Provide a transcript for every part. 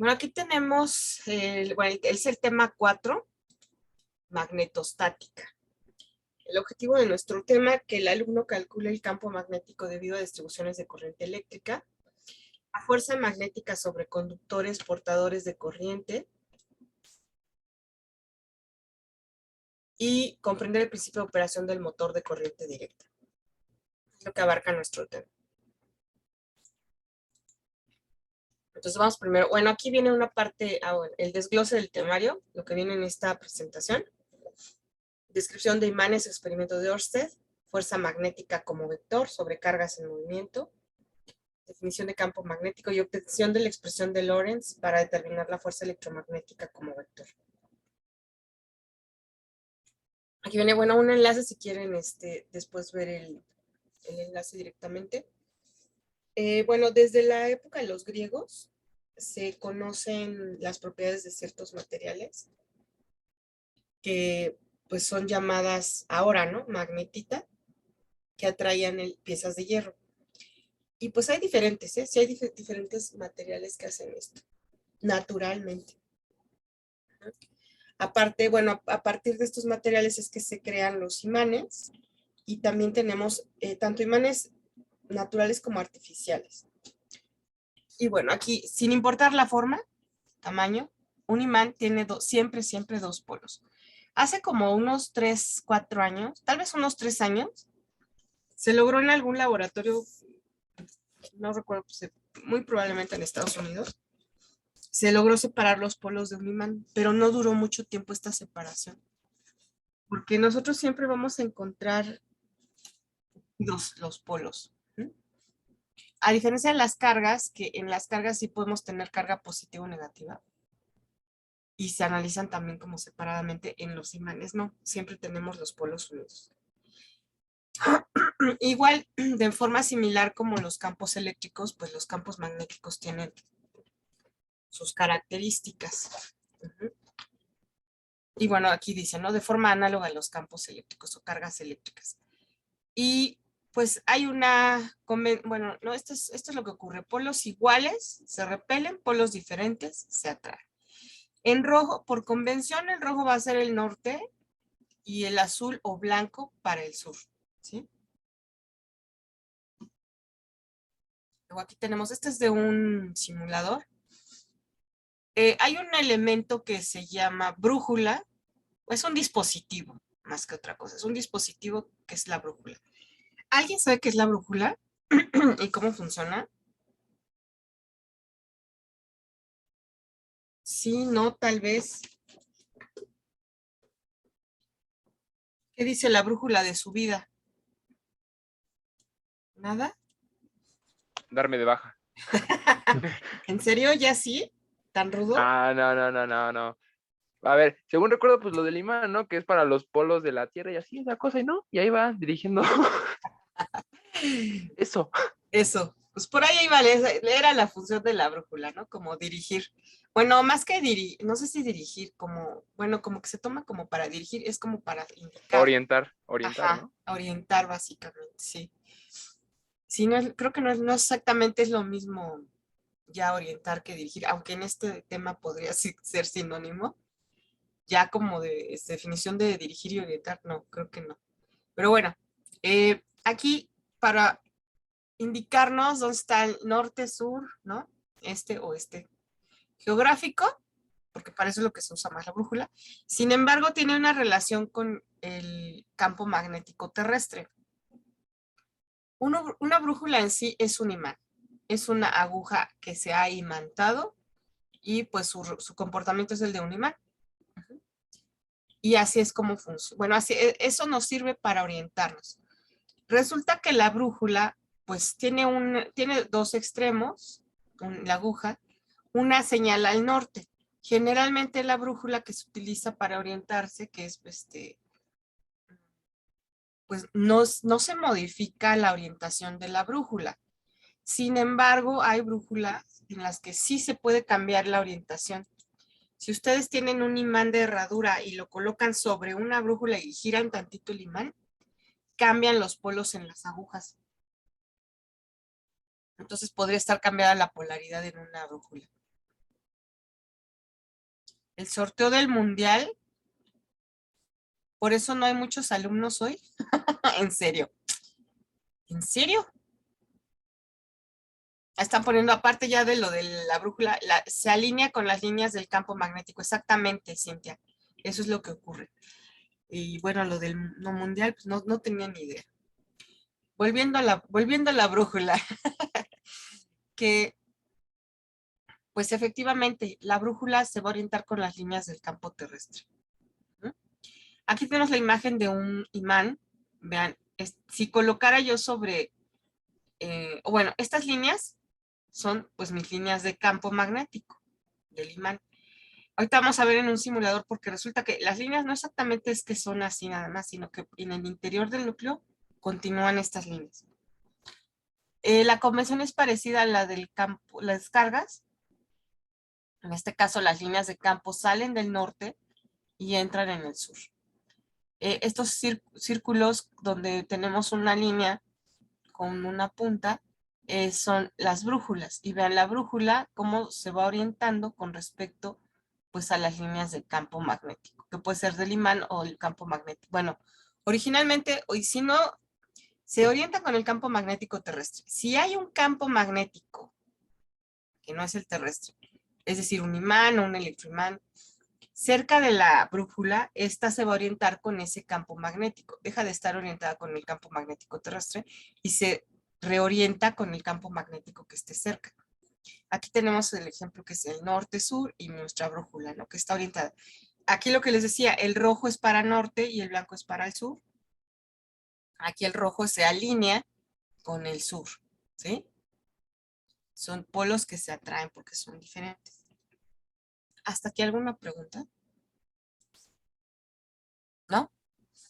Bueno, aquí tenemos, bueno, es el tema 4, magnetostática. El objetivo de nuestro tema es que el alumno calcule el campo magnético debido a distribuciones de corriente eléctrica, la fuerza magnética sobre conductores portadores de corriente y comprender el principio de operación del motor de corriente directa. Es lo que abarca nuestro tema. Entonces vamos primero, bueno, aquí viene una parte, bueno, el desglose del temario, lo que viene en esta presentación. Descripción de imanes, experimento de Ørsted, fuerza magnética como vector sobre cargas en movimiento, definición de campo magnético y obtención de la expresión de Lorentz para determinar la fuerza electromagnética como vector. Aquí viene, bueno, un enlace si quieren después ver el enlace directamente. Bueno, desde la época de los griegos se conocen las propiedades de ciertos materiales que pues son llamadas ahora, ¿no? Magnetita, que atraían piezas de hierro. Y pues hay diferentes, ¿eh? Sí hay diferentes materiales que hacen esto, naturalmente. Aparte, bueno, a partir de estos materiales es que se crean los imanes y también tenemos tanto imanes naturales como artificiales. Y bueno, aquí, sin importar la forma, tamaño, un imán tiene siempre dos polos. Hace como unos 3, 4 años, tal vez unos 3 años, se logró en algún laboratorio, no recuerdo, pues, muy probablemente en Estados Unidos, se logró separar los polos de un imán, pero no duró mucho tiempo esta separación, porque nosotros siempre vamos a encontrar los polos. A diferencia de las cargas, que en las cargas sí podemos tener carga positiva o negativa, y se analizan también como separadamente. En los imanes no, siempre tenemos los polos unidos. Igual, de forma similar como los campos eléctricos, pues los campos magnéticos tienen sus características. Y bueno, aquí dice, ¿no? De forma análoga a los campos eléctricos o cargas eléctricas. Y pues hay bueno, no, esto es lo que ocurre. Polos iguales se repelen, polos diferentes se atraen. En rojo, por convención, el rojo va a ser el norte y el azul o blanco para el sur, ¿sí? Luego aquí tenemos, este es de un simulador. Hay un elemento que se llama brújula, es un dispositivo, más que otra cosa, es un dispositivo que es la brújula. ¿Alguien sabe qué es la brújula y cómo funciona? Sí, no, tal vez. ¿Qué dice la brújula de su vida? ¿Nada? Darme de baja. ¿En serio? ¿Ya sí? ¿Tan rudo? Ah, no. A ver, según recuerdo, pues lo del imán, ¿no? Que es para los polos de la Tierra y así, esa cosa, y no, y ahí va dirigiendo eso. Eso, pues por ahí iba, era la función de la brújula, ¿no? Como dirigir. Bueno, más que dirigir, no sé si dirigir, como, bueno, como que se toma como para dirigir, es como para indicar. Orientar, Ajá, ¿no? orientar básicamente, sí. Sí, no creo que no exactamente es lo mismo ya orientar que dirigir, aunque en este tema podría ser sinónimo, ya como de definición de dirigir y orientar, no, creo que no. Pero bueno, aquí para indicarnos dónde está el norte, sur, ¿no? Este, oeste geográfico, porque para eso es lo que se usa más la brújula. Sin embargo, tiene una relación con el campo magnético terrestre. Una brújula en sí es un imán, es una aguja que se ha imantado y pues su comportamiento es el de un imán. Y así es como funciona. Bueno, así, eso nos sirve para orientarnos. Resulta que la brújula pues tiene dos extremos, la aguja, una señal al norte. Generalmente la brújula que se utiliza para orientarse, que es pues no se modifica la orientación de la brújula. Sin embargo, hay brújulas en las que sí se puede cambiar la orientación. Si ustedes tienen un imán de herradura y lo colocan sobre una brújula y giran tantito el imán, cambian los polos en las agujas. Entonces podría estar cambiada la polaridad en una brújula. El sorteo del mundial, por eso no hay muchos alumnos hoy. En serio. ¿En serio? Están poniendo aparte ya de lo de la brújula, se alinea con las líneas del campo magnético. Exactamente, Cintia. Eso es lo que ocurre. Y bueno, lo del no mundial, pues no tenía ni idea. Volviendo a la brújula, que pues efectivamente la brújula se va a orientar con las líneas del campo terrestre. ¿No? Aquí tenemos la imagen de un imán. Vean, si colocara yo sobre, bueno, estas líneas son pues mis líneas de campo magnético del imán. Ahorita vamos a ver en un simulador porque resulta que las líneas no exactamente es que son así nada más, sino que en el interior del núcleo continúan estas líneas. La convención es parecida a la del campo, las descargas. En este caso, las líneas de campo salen del norte y entran en el sur. Estos círculos donde tenemos una línea con una punta son las brújulas. Y vean la brújula cómo se va orientando con respecto pues, a las líneas de campo magnético, que puede ser del imán o el campo magnético. Bueno, originalmente, y si no, se orienta con el campo magnético terrestre. Si hay un campo magnético que no es el terrestre, es decir, un imán o un electroimán, cerca de la brújula, esta se va a orientar con ese campo magnético. Deja de estar orientada con el campo magnético terrestre y se reorienta con el campo magnético que esté cerca. Aquí tenemos el ejemplo que es el norte-sur y nuestra brújula, ¿no? Que está orientada. Aquí lo que les decía, el rojo es para norte y el blanco es para el sur. Aquí el rojo se alinea con el sur, ¿sí? Son polos que se atraen porque son diferentes. ¿Hasta aquí alguna pregunta? ¿No?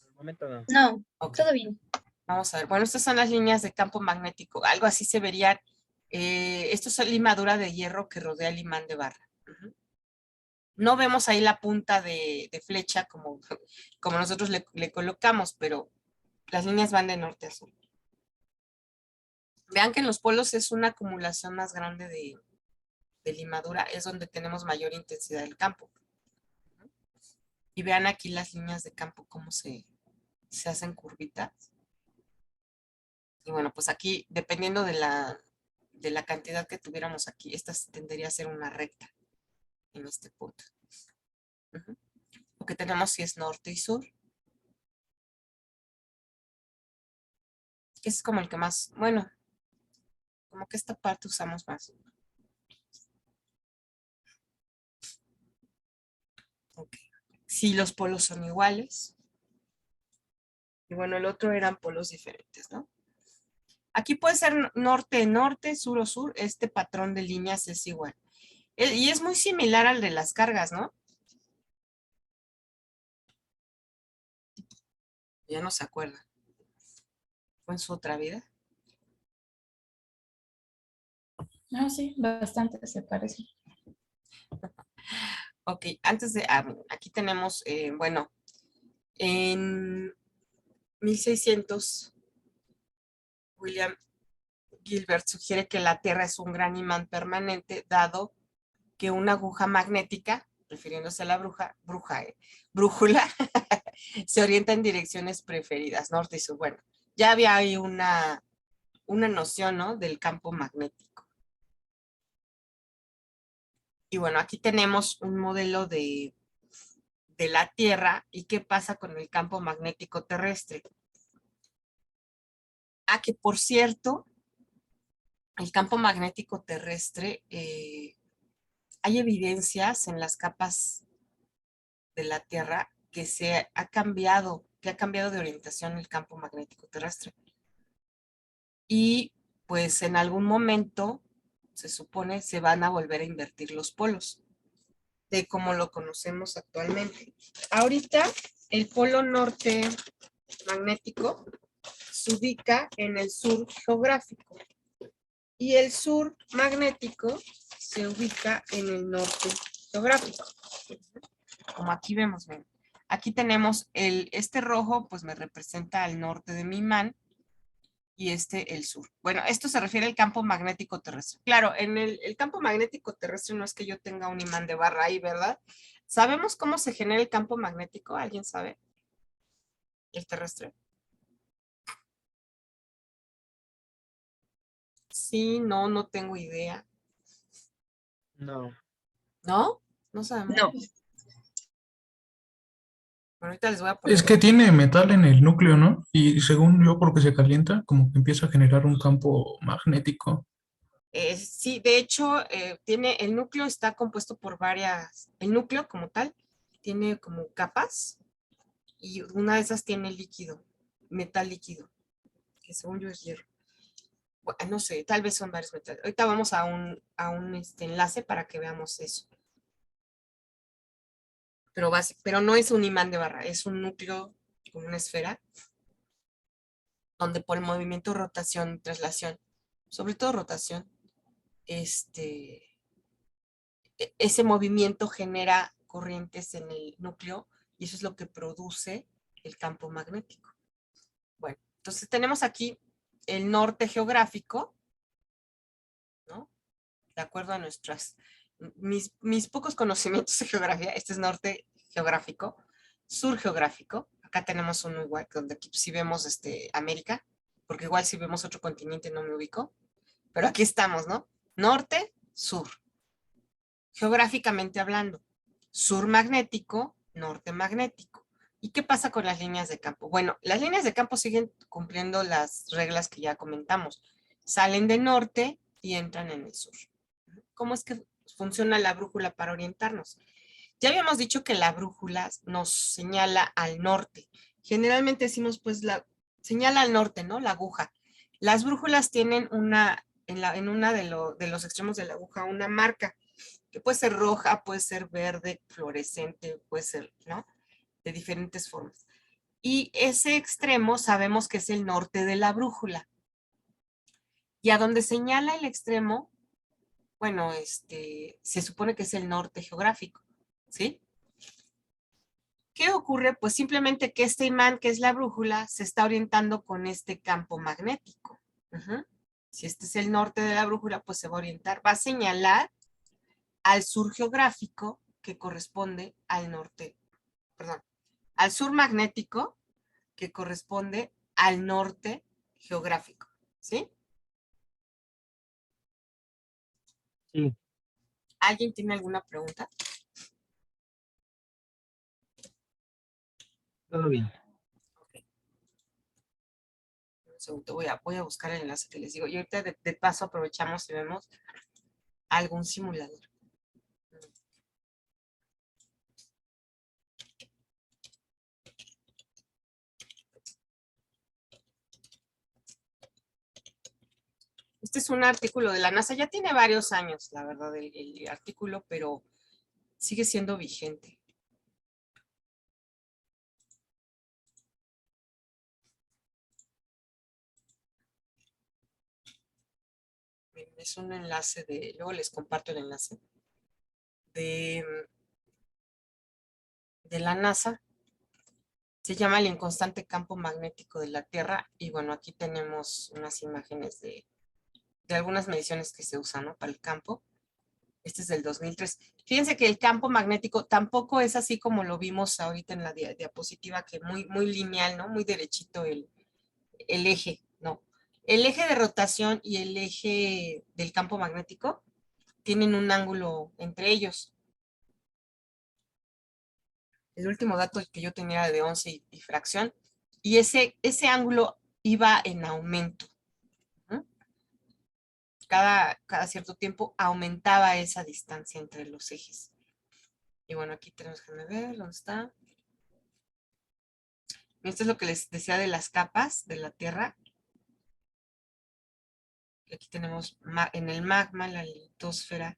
Por el momento no. No, Okay. todo bien. Vamos a ver. Bueno, estas son las líneas de campo magnético. Algo así se verían. Esto es la limadura de hierro que rodea el imán de barra. No vemos ahí la punta de flecha como nosotros le colocamos, pero las líneas van de norte a sur. Vean que en los polos es una acumulación más grande de limadura, es donde tenemos mayor intensidad del campo. Y vean aquí las líneas de campo cómo se hacen curvitas. Y bueno, pues aquí, dependiendo de la cantidad que tuviéramos aquí, esta tendería a ser una recta en este punto. Lo que tenemos si es norte y sur. Es como el que más, bueno, como que esta parte usamos más. Okay. Si los polos son iguales. Y bueno, el otro eran polos diferentes, ¿no? Aquí puede ser norte-norte, sur o sur. Este patrón de líneas es igual. Y es muy similar al de las cargas, ¿no? Ya no se acuerda. ¿Fue en su otra vida? No, sí, bastante se parece. Ok, antes de, aquí tenemos, bueno, en 1600, William Gilbert sugiere que la Tierra es un gran imán permanente, dado que una aguja magnética, refiriéndose a la brújula, se orienta en direcciones preferidas, norte y sur. Bueno, ya había ahí una noción, ¿no? Del campo magnético. Y bueno, aquí tenemos un modelo de la Tierra y qué pasa con el campo magnético terrestre. Que por cierto, el campo magnético terrestre, hay evidencias en las capas de la Tierra que ha cambiado de orientación el campo magnético terrestre. Y pues en algún momento, se supone, se van a volver a invertir los polos de como lo conocemos actualmente. Ahorita, el polo norte magnético se ubica en el sur geográfico y el sur magnético se ubica en el norte geográfico. Como aquí vemos, ven. Aquí tenemos este rojo, pues me representa al norte de mi imán y el sur. Bueno, esto se refiere al campo magnético terrestre. Claro, en el campo magnético terrestre no es que yo tenga un imán de barra ahí, ¿verdad? ¿Sabemos cómo se genera el campo magnético? ¿Alguien sabe? ¿El terrestre? Sí, no tengo idea. No. ¿No? No sabemos. No. Bueno, ahorita les voy a Es poner. que tiene metal en el núcleo, ¿no? Y según yo, porque se calienta, como que empieza a generar un campo magnético. Sí, de hecho, el núcleo está compuesto por el núcleo como tal, tiene como capas y una de esas tiene líquido, metal líquido, que según yo es hierro. Bueno, no sé, tal vez son varios metales. Ahorita vamos a un enlace para que veamos eso. Pero no es un imán de barra, es un núcleo como una esfera, donde por el movimiento, rotación y traslación, sobre todo rotación, ese movimiento genera corrientes en el núcleo y eso es lo que produce el campo magnético. Bueno, entonces tenemos aquí el norte geográfico, ¿no? De acuerdo a mis pocos conocimientos de geografía, este es norte geográfico, sur geográfico, acá tenemos uno igual, donde aquí sí vemos América, porque igual si vemos otro continente no me ubico, pero aquí estamos, ¿no? Norte, sur, geográficamente hablando, sur magnético, norte magnético. ¿Y qué pasa con las líneas de campo? Bueno, las líneas de campo siguen cumpliendo las reglas que ya comentamos. Salen del norte y entran en el sur. ¿Cómo es que funciona la brújula para orientarnos? Ya habíamos dicho que la brújula nos señala al norte. Generalmente decimos, pues, señala al norte, ¿no? La aguja. Las brújulas tienen en una de los extremos de la aguja, una marca, que puede ser roja, puede ser verde, fluorescente, puede ser, ¿no? De diferentes formas. Y ese extremo sabemos que es el norte de la brújula. Y a donde señala el extremo, bueno, se supone que es el norte geográfico, ¿sí? ¿Qué ocurre? Pues simplemente que este imán, que es la brújula, se está orientando con este campo magnético. Si este es el norte de la brújula, pues se va a orientar, va a señalar al sur geográfico que corresponde al norte, perdón, al sur magnético que corresponde al norte geográfico, ¿sí? Sí. ¿Alguien tiene alguna pregunta? Todo bien. Un segundo, voy a buscar el enlace que les digo. Y ahorita de paso aprovechamos y vemos algún simulador. Este es un artículo de la NASA, ya tiene varios años, la verdad, el artículo, pero sigue siendo vigente. Es un enlace luego les comparto el enlace, de la NASA. Se llama el inconstante campo magnético de la Tierra y bueno, aquí tenemos unas imágenes de algunas mediciones que se usan, ¿no? Para el campo. Este es del 2003. Fíjense que el campo magnético tampoco es así como lo vimos ahorita en la diapositiva, que muy lineal, ¿no? Muy derechito el eje, ¿no? El eje de rotación y el eje del campo magnético tienen un ángulo entre ellos. El último dato que yo tenía era de 11 y fracción, y ese ángulo iba en aumento. Cada cierto tiempo aumentaba esa distancia entre los ejes. Y bueno, aquí tenemos que ver dónde está. Esto es lo que les decía de las capas de la Tierra. Aquí tenemos en el magma, la litosfera,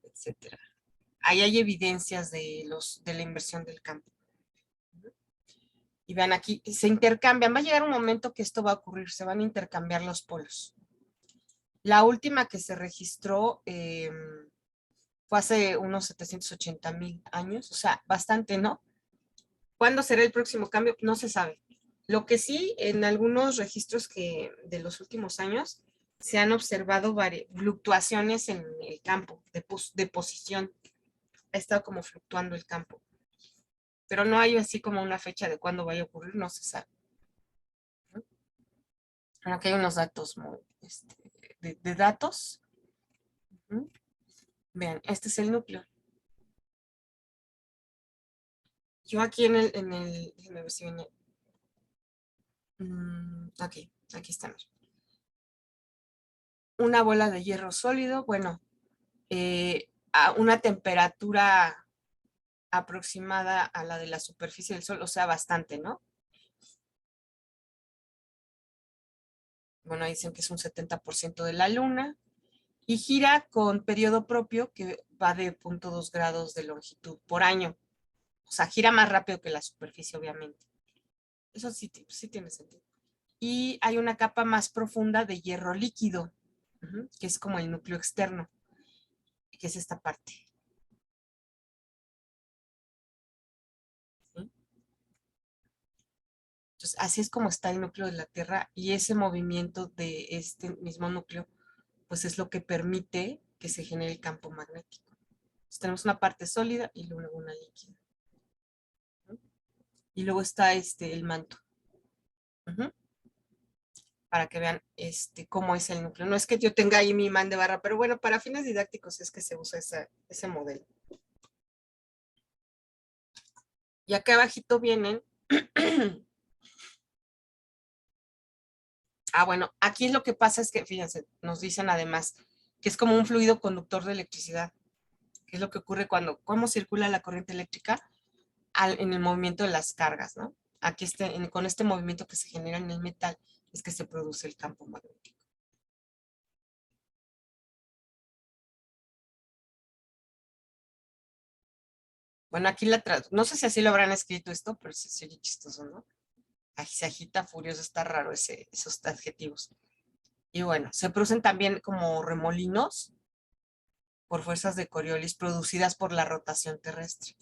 etcétera. Ahí hay evidencias de la inversión del campo. Y vean aquí, se intercambian. Va a llegar un momento que esto va a ocurrir, se van a intercambiar los polos. La última que se registró fue hace unos 780,000 años, o sea, bastante, ¿no? ¿Cuándo será el próximo cambio? No se sabe. Lo que sí, en algunos registros de los últimos años, se han observado fluctuaciones en el campo de posición. ha estado como fluctuando el campo. Pero no hay así como una fecha de cuándo vaya a ocurrir, no se sabe. Aquí hay unos datos muy, de datos. Vean, este es el núcleo. Yo aquí déjenme ver si viene. Aquí está. Una bola de hierro sólido, bueno, a una temperatura aproximada a la de la superficie del Sol, o sea, bastante, ¿no? Bueno, ahí dicen que es un 70% de la Luna, y gira con periodo propio que va de 0.2 grados de longitud por año. O sea, gira más rápido que la superficie, obviamente. Eso sí tiene sentido. Y hay una capa más profunda de hierro líquido, que es como el núcleo externo, que es esta parte. ¿Sí? Entonces, así es como está el núcleo de la Tierra, y ese movimiento de este mismo núcleo, pues es lo que permite que se genere el campo magnético. Entonces, tenemos una parte sólida y luego una líquida. Y luego está el manto. Para que vean cómo es el núcleo. No es que yo tenga ahí mi imán de barra, pero bueno, para fines didácticos es que se usa ese modelo. Y acá abajito vienen. Bueno, aquí lo que pasa es que, fíjense, nos dicen además que es como un fluido conductor de electricidad, que es lo que ocurre cómo circula la corriente eléctrica en el movimiento de las cargas, ¿no? Aquí con este movimiento que se genera en el metal es que se produce el campo magnético. Bueno, aquí no sé si así lo habrán escrito esto, pero se oye chistoso, ¿no? Se agita furioso, está raro esos adjetivos. Y bueno, se producen también como remolinos por fuerzas de Coriolis producidas por la rotación terrestre.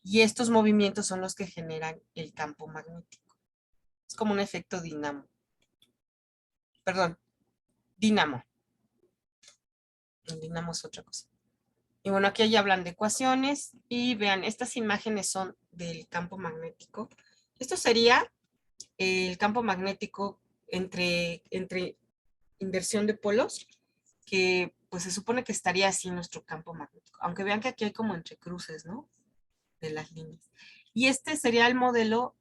Y estos movimientos son los que generan el campo magnético. Es como un efecto dinamo. Perdón, dínamo. El dínamo es otra cosa. Y bueno, aquí ya hablan de ecuaciones y vean, estas imágenes son del campo magnético. Esto sería el campo magnético entre inversión de polos, que pues se supone que estaría así nuestro campo magnético. Aunque vean que aquí hay como entrecruces, ¿no? De las líneas. Y este sería el modelo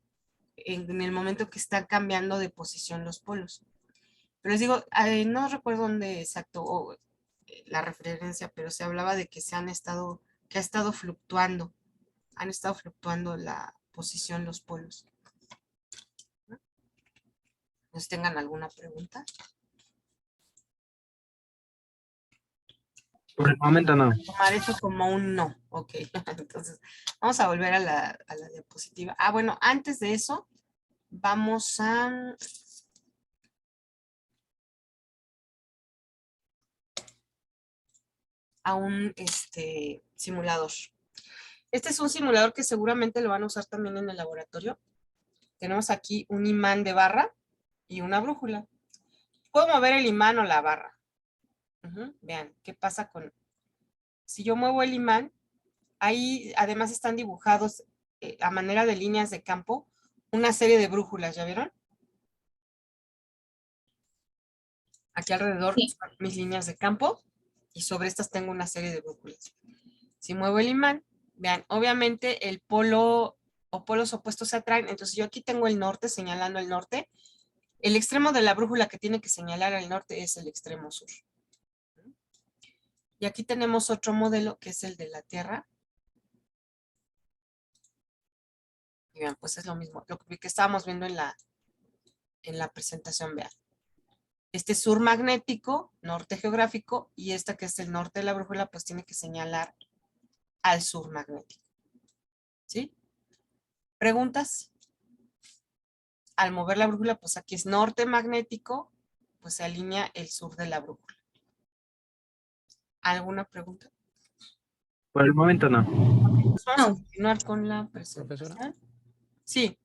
en el momento que están cambiando de posición los polos. Pero les digo, no recuerdo dónde exacto la referencia, pero se hablaba de que han estado fluctuando la posición los polos. ¿No tengan alguna pregunta? Por el momento no. Tomar eso como un no. Ok, entonces vamos a volver a la diapositiva. Bueno, antes de eso, vamos a un simulador. Este es un simulador que seguramente lo van a usar también en el laboratorio. Tenemos aquí un imán de barra y una brújula. Puedo mover el imán o la barra. Vean, ¿qué pasa si yo muevo el imán? Ahí además están dibujados a manera de líneas de campo una serie de brújulas, ¿ya vieron? Aquí alrededor son mis líneas de campo y sobre estas tengo una serie de brújulas. Si muevo el imán, vean, obviamente el polo o polos opuestos se atraen, entonces yo aquí tengo el norte señalando el norte. El extremo de la brújula que tiene que señalar al norte es el extremo sur. Y aquí tenemos otro modelo que es el de la Tierra. Y vean, pues es lo mismo, lo que estábamos viendo en la presentación, vean. Este sur magnético, norte geográfico, y esta que es el norte de la brújula, pues tiene que señalar al sur magnético. ¿Sí? ¿Preguntas? Al mover la brújula, pues aquí es norte magnético, pues se alinea el sur de la brújula. ¿Alguna pregunta? Por el momento no. Pues vamos a continuar con la presentación. Profesora. Sí.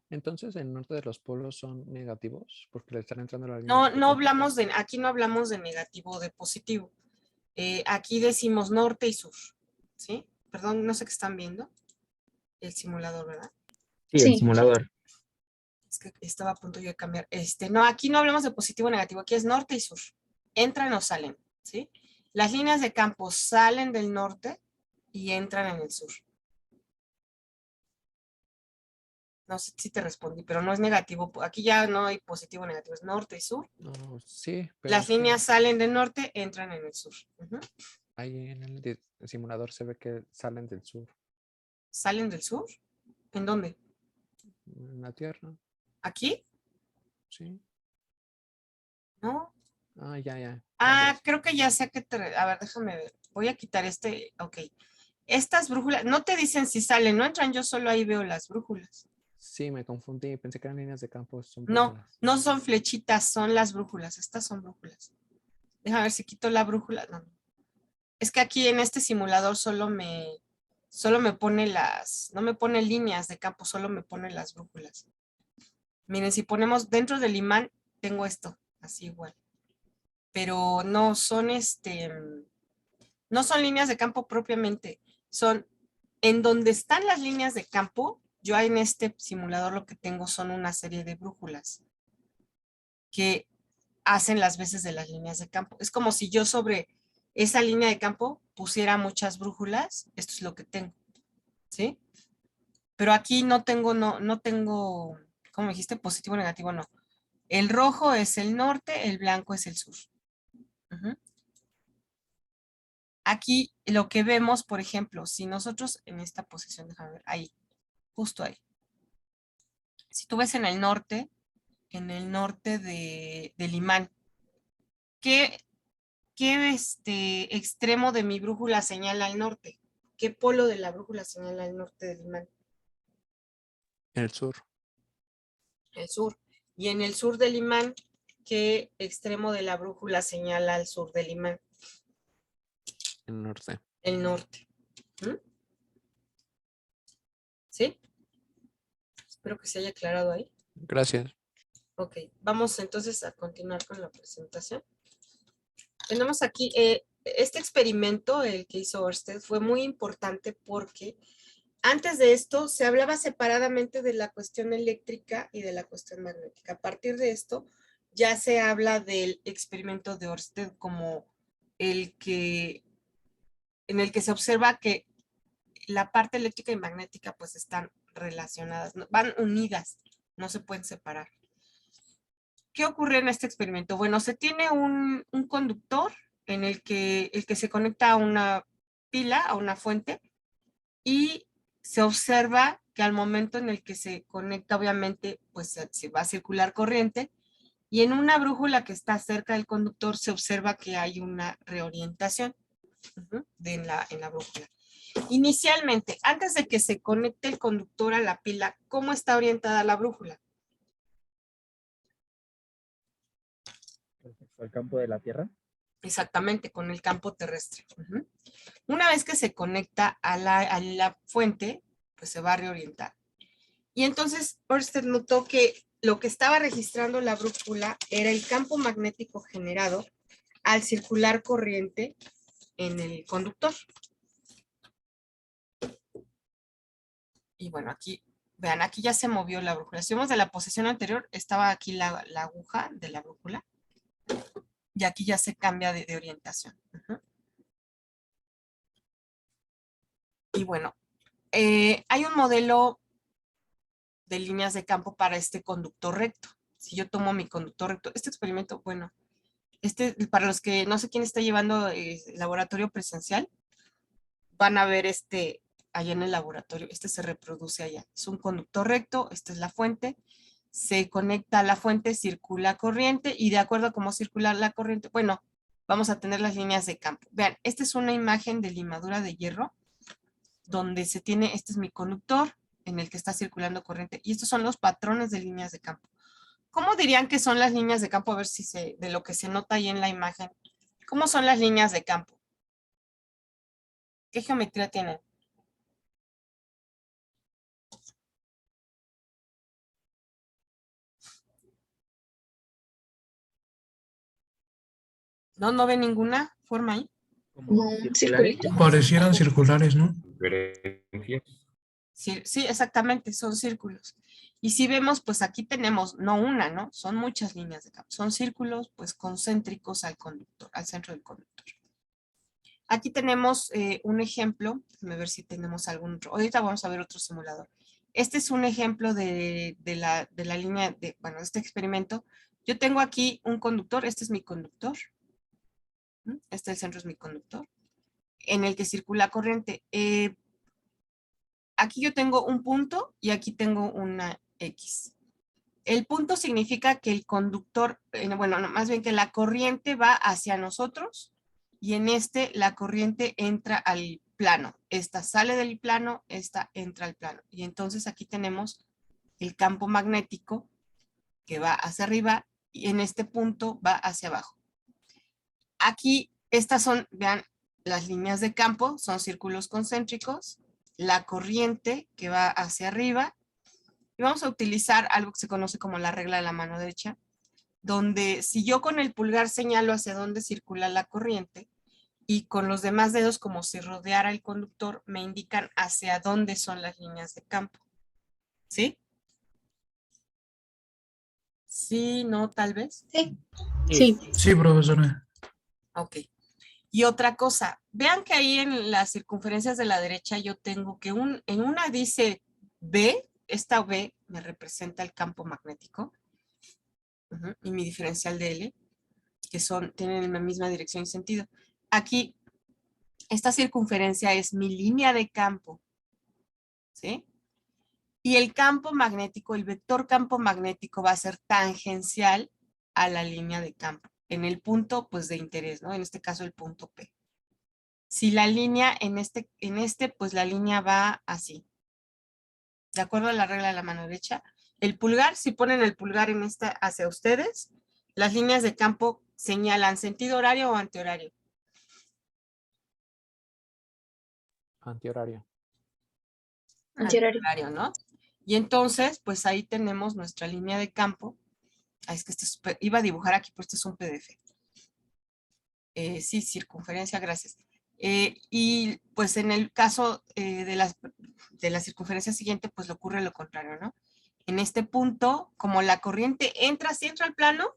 Entonces, ¿el norte de los polos son negativos? Porque le están entrando la línea. No hablamos aquí no hablamos de negativo o de positivo. Aquí decimos norte y sur, ¿sí? perdón, no sé qué están viendo. El simulador, ¿verdad? Sí, Sí. el simulador. Es que estaba a punto yo de cambiar. No, aquí no hablamos de positivo o negativo, aquí es norte y sur. Entran o salen, ¿sí? Las líneas de campo salen del norte y entran en el sur. No sé si te respondí, pero no es negativo. Aquí ya no hay positivo o negativo, es norte y sur. No, sí, pero Las es que líneas salen del norte, entran en el sur. Ujú. ahí en el simulador se ve que salen del sur, ¿Salen del sur? ¿En dónde? en la Tierra, ¿Aquí? sí. ¿No? Ah, ya, ya. Ah, creo que ya sé a qué a ver, déjame ver. Voy a quitar ok. Estas brújulas, no te dicen si salen, no entran, yo solo ahí veo las brújulas. Sí, me confundí, pensé que eran líneas de campo, son No, brújulas. no son flechitas, son las brújulas. Estas son brújulas. Déjame ver si quito la brújula. No, no. Es que aquí en este simulador solo me pone no me pone líneas de campo, solo me pone las brújulas. Miren, si ponemos dentro del imán, tengo esto, así igual. Pero no son no son líneas de campo propiamente. Son en donde están las líneas de campo. Yo en este simulador lo que tengo son una serie de brújulas que hacen las veces de las líneas de campo. Es como si yo sobre esa línea de campo pusiera muchas brújulas. Esto es lo que tengo, ¿sí? Pero aquí no tengo, ¿cómo dijiste? Positivo o negativo, no. El rojo es el norte, el blanco es el sur. Ujú. Aquí lo que vemos, por ejemplo, si nosotros en esta posición, déjame ver, ahí, justo ahí. Si tú ves en el norte del imán, ¿qué extremo de mi brújula señala al norte? ¿Qué polo de la brújula señala al norte del imán? El sur, El sur. Y en el sur del imán, ¿qué extremo de la brújula señala al sur del imán? el norte. El norte. ¿Mm? ¿Sí? Espero que se haya aclarado ahí. Gracias. Ok, vamos entonces a continuar con la presentación. Tenemos aquí, este experimento, el que hizo Ørsted, fue muy importante porque antes de esto se hablaba separadamente de la cuestión eléctrica y de la cuestión magnética. A partir de esto ya se habla del experimento de Ørsted como en el que se observa que la parte eléctrica y magnética pues están relacionadas, van unidas, no se pueden separar. ¿Qué ocurre en este experimento? Bueno, se tiene un conductor en el que se conecta a una pila, a una fuente, y se observa que al momento en el que se conecta, obviamente, pues se va a circular corriente, y en una brújula que está cerca del conductor se observa que hay una reorientación en la brújula. Inicialmente, antes de que se conecte el conductor a la pila, ¿cómo está orientada la brújula? ¿El campo de la Tierra? Exactamente, con el campo terrestre. Una vez que se conecta a la fuente, pues se va a reorientar. Y entonces Ørsted notó que lo que estaba registrando la brújula era el campo magnético generado al circular corriente en el conductor. Y bueno, aquí, vean, aquí ya se movió la brújula. Si vemos de la posición anterior, estaba aquí la aguja de la brújula. Y aquí ya se cambia de orientación. Y bueno, hay un modelo de líneas de campo para este conductor recto. Si yo tomo mi conductor recto, este experimento, bueno, para los que no sé quién está llevando el laboratorio presencial, van a ver allá en el laboratorio, se reproduce allá. Es un conductor recto, esta es la fuente, se conecta a la fuente, circula corriente y de acuerdo a cómo circula la corriente, bueno, vamos a tener las líneas de campo. Vean, esta es una imagen de limadura de hierro donde se tiene, este es mi conductor en el que está circulando corriente y estos son los patrones de líneas de campo. ¿Cómo dirían que son las líneas de campo? A ver si de lo que se nota ahí en la imagen. ¿Cómo son las líneas de campo? ¿Qué geometría tienen? ¿No ven ninguna forma ahí? Como un circulito. Parecieran circulares, ¿no? circunferencias. Sí, sí, exactamente, son círculos. Y si vemos, pues aquí tenemos, no una, ¿no? Son muchas líneas de campo. Son círculos, pues, concéntricos al conductor, al centro del conductor. Aquí tenemos un ejemplo. Déjame ver si tenemos algún otro. Ahorita vamos a ver otro simulador. Este es un ejemplo de la línea, bueno, de este experimento. Yo tengo aquí un conductor. Este es mi conductor. Este del centro es mi conductor, en el que circula corriente. Aquí yo tengo un punto y aquí tengo una X. El punto significa que el conductor, bueno, no, más bien que la corriente va hacia nosotros y en este la corriente entra al plano. Esta sale del plano, esta entra al plano. Y entonces aquí tenemos el campo magnético que va hacia arriba y en este punto va hacia abajo. Aquí estas son, vean, las líneas de campo, son círculos concéntricos, la corriente que va hacia arriba. Y vamos a utilizar algo que se conoce como la regla de la mano derecha, donde si yo con el pulgar señalo hacia dónde circula la corriente y con los demás dedos como si rodeara el conductor, me indican hacia dónde son las líneas de campo. ¿Sí? Sí, no, tal vez. Sí. Sí. Sí, profesora. Ok. Y otra cosa, vean que ahí en las circunferencias de la derecha yo tengo que en una dice B, esta B me representa el campo magnético, y mi diferencial de L, que tienen la misma dirección y sentido. Aquí, esta circunferencia es mi línea de campo, ¿sí? Y el campo magnético, el vector campo magnético va a ser tangencial a la línea de campo, en el punto, pues, de interés, ¿no? En este caso, el punto P. Si la línea, pues la línea va así. De acuerdo a la regla de la mano derecha, el pulgar, si ponen el pulgar en esta hacia ustedes, las líneas de campo señalan sentido horario o antihorario. Antihorario. Antihorario. Antihorario, ¿no? Y entonces, pues ahí tenemos nuestra línea de campo. Es que iba a dibujar aquí, pero este es un PDF. Sí, circunferencia, gracias. Y pues en el caso de la circunferencia siguiente, pues le ocurre lo contrario, ¿no? En este punto, como la corriente si entra al plano,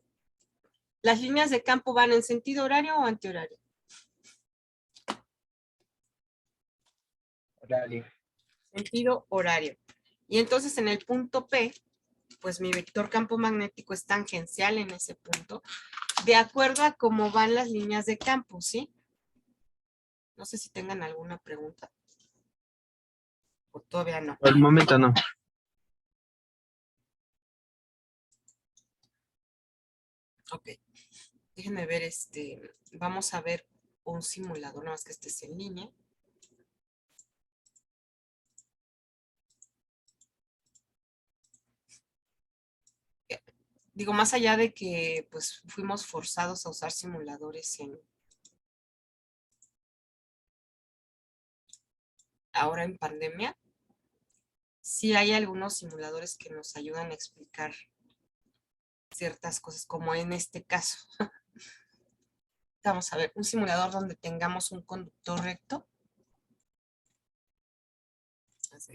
las líneas de campo van en sentido horario o antihorario. Horario. Sentido horario. Y entonces en el punto P, pues mi vector campo magnético es tangencial en ese punto, de acuerdo a cómo van las líneas de campo, ¿sí? No sé si tengan alguna pregunta. O todavía no. Por el momento no. Ok. Déjenme ver, vamos a ver un simulador, nada más que este es en línea. Digo, más allá de que pues fuimos forzados a usar simuladores ahora en pandemia, sí hay algunos simuladores que nos ayudan a explicar ciertas cosas, como en este caso. Vamos a ver, un simulador donde tengamos un conductor recto.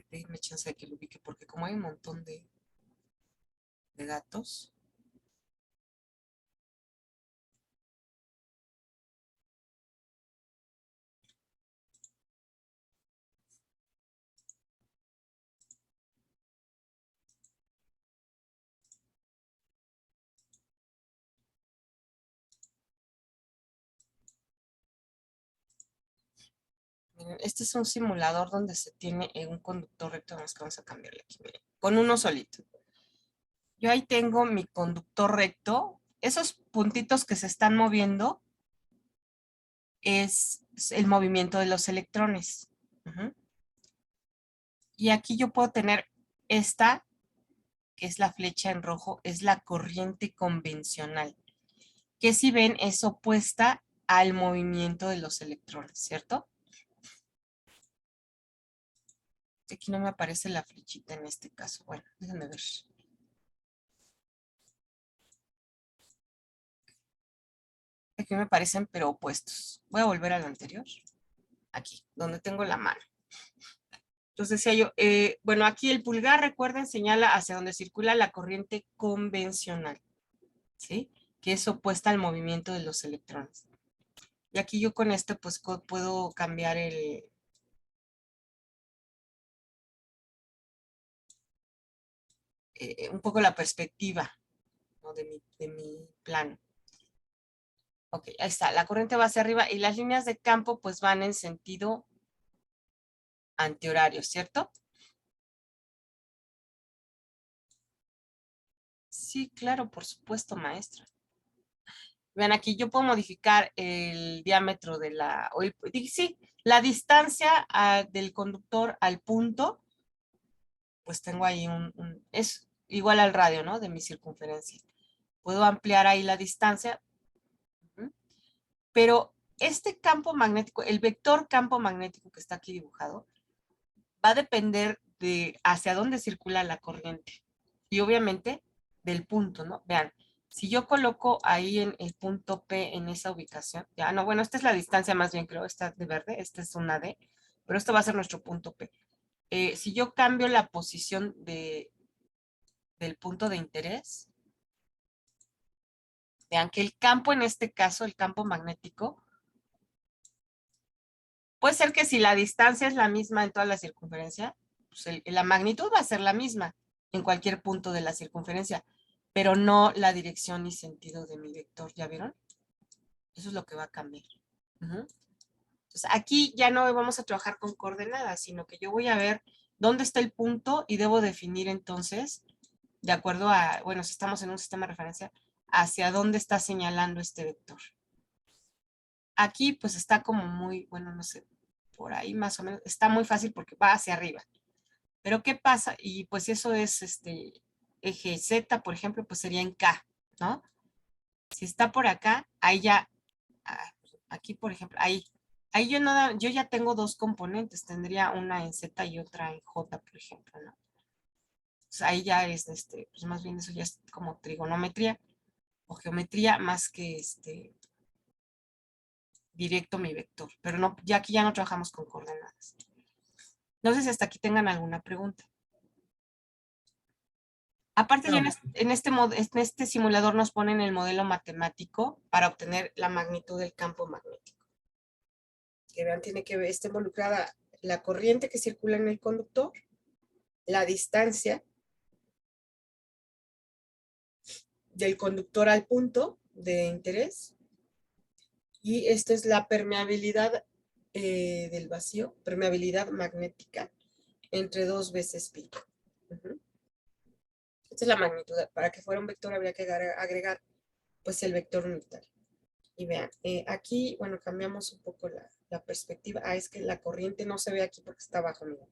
Déjenme chance de que lo ubique, porque como hay un montón de datos. Miren, este es un simulador donde se tiene un conductor recto, vamos a cambiarle aquí, miren, con uno solito. Yo ahí tengo mi conductor recto. Esos puntitos que se están moviendo es el movimiento de los electrones. Y aquí yo puedo tener esta, que es la flecha en rojo, es la corriente convencional, que si ven es opuesta al movimiento de los electrones, ¿cierto? Aquí no me aparece la flechita en este caso. Bueno, déjenme ver. Aquí me parecen pero opuestos. Voy a volver al anterior. Aquí, donde tengo la mano. Entonces decía yo, bueno, aquí el pulgar, recuerden, señala hacia donde circula la corriente convencional, ¿sí? Que es opuesta al movimiento de los electrones. Y aquí yo con esto pues puedo cambiar un poco la perspectiva, ¿no? de mi plano. Ok, ahí está, la corriente va hacia arriba y las líneas de campo pues van en sentido antihorario, ¿cierto? Sí, claro, por supuesto, maestra. Vean, aquí yo puedo modificar el diámetro de sí, la distancia del conductor al punto, pues tengo ahí es igual al radio, ¿no? De mi circunferencia. Puedo ampliar ahí la distancia, pero este campo magnético, el vector campo magnético que está aquí dibujado, va a depender de hacia dónde circula la corriente. Y obviamente del punto, ¿no? Vean, si yo coloco ahí en el punto P en esa ubicación, ya no, bueno, esta es la distancia más bien, creo, esta de verde, esta es una D, pero esto va a ser nuestro punto P. Si yo cambio la posición del punto de interés, vean que el campo en este caso, el campo magnético, puede ser que si la distancia es la misma en toda la circunferencia, pues la magnitud va a ser la misma en cualquier punto de la circunferencia, pero no la dirección y sentido de mi vector, ¿ya vieron? Eso es lo que va a cambiar. Entonces, aquí ya no vamos a trabajar con coordenadas, sino que yo voy a ver dónde está el punto y debo definir entonces, de acuerdo a, bueno, si estamos en un sistema de referencia, hacia dónde está señalando este vector. Aquí pues está como muy, bueno, no sé, por ahí más o menos, está muy fácil porque va hacia arriba. Pero ¿qué pasa? Y pues eso es eje Z, por ejemplo, pues sería en K, ¿no? Si está por acá, ahí ya, aquí por ejemplo, ahí yo ya tengo dos componentes, tendría una en Z y otra en J, por ejemplo, ¿no? Entonces ahí ya es, pues más bien eso ya es como trigonometría o geometría más que directo mi vector, pero no, ya aquí ya no trabajamos con coordenadas. No sé si hasta aquí tengan alguna pregunta. Aparte, ya en este simulador nos ponen el modelo matemático para obtener la magnitud del campo magnético. Que vean, tiene que ver, está involucrada la corriente que circula en el conductor, la distancia del conductor al punto de interés, y esta es la permeabilidad del vacío, permeabilidad magnética, entre 2 veces pi. Esta es la magnitud. Para que fuera un vector habría que agregar pues el vector unitario. Y vean, aquí, bueno, cambiamos un poco la perspectiva. Es que la corriente no se ve aquí porque está abajo, miren.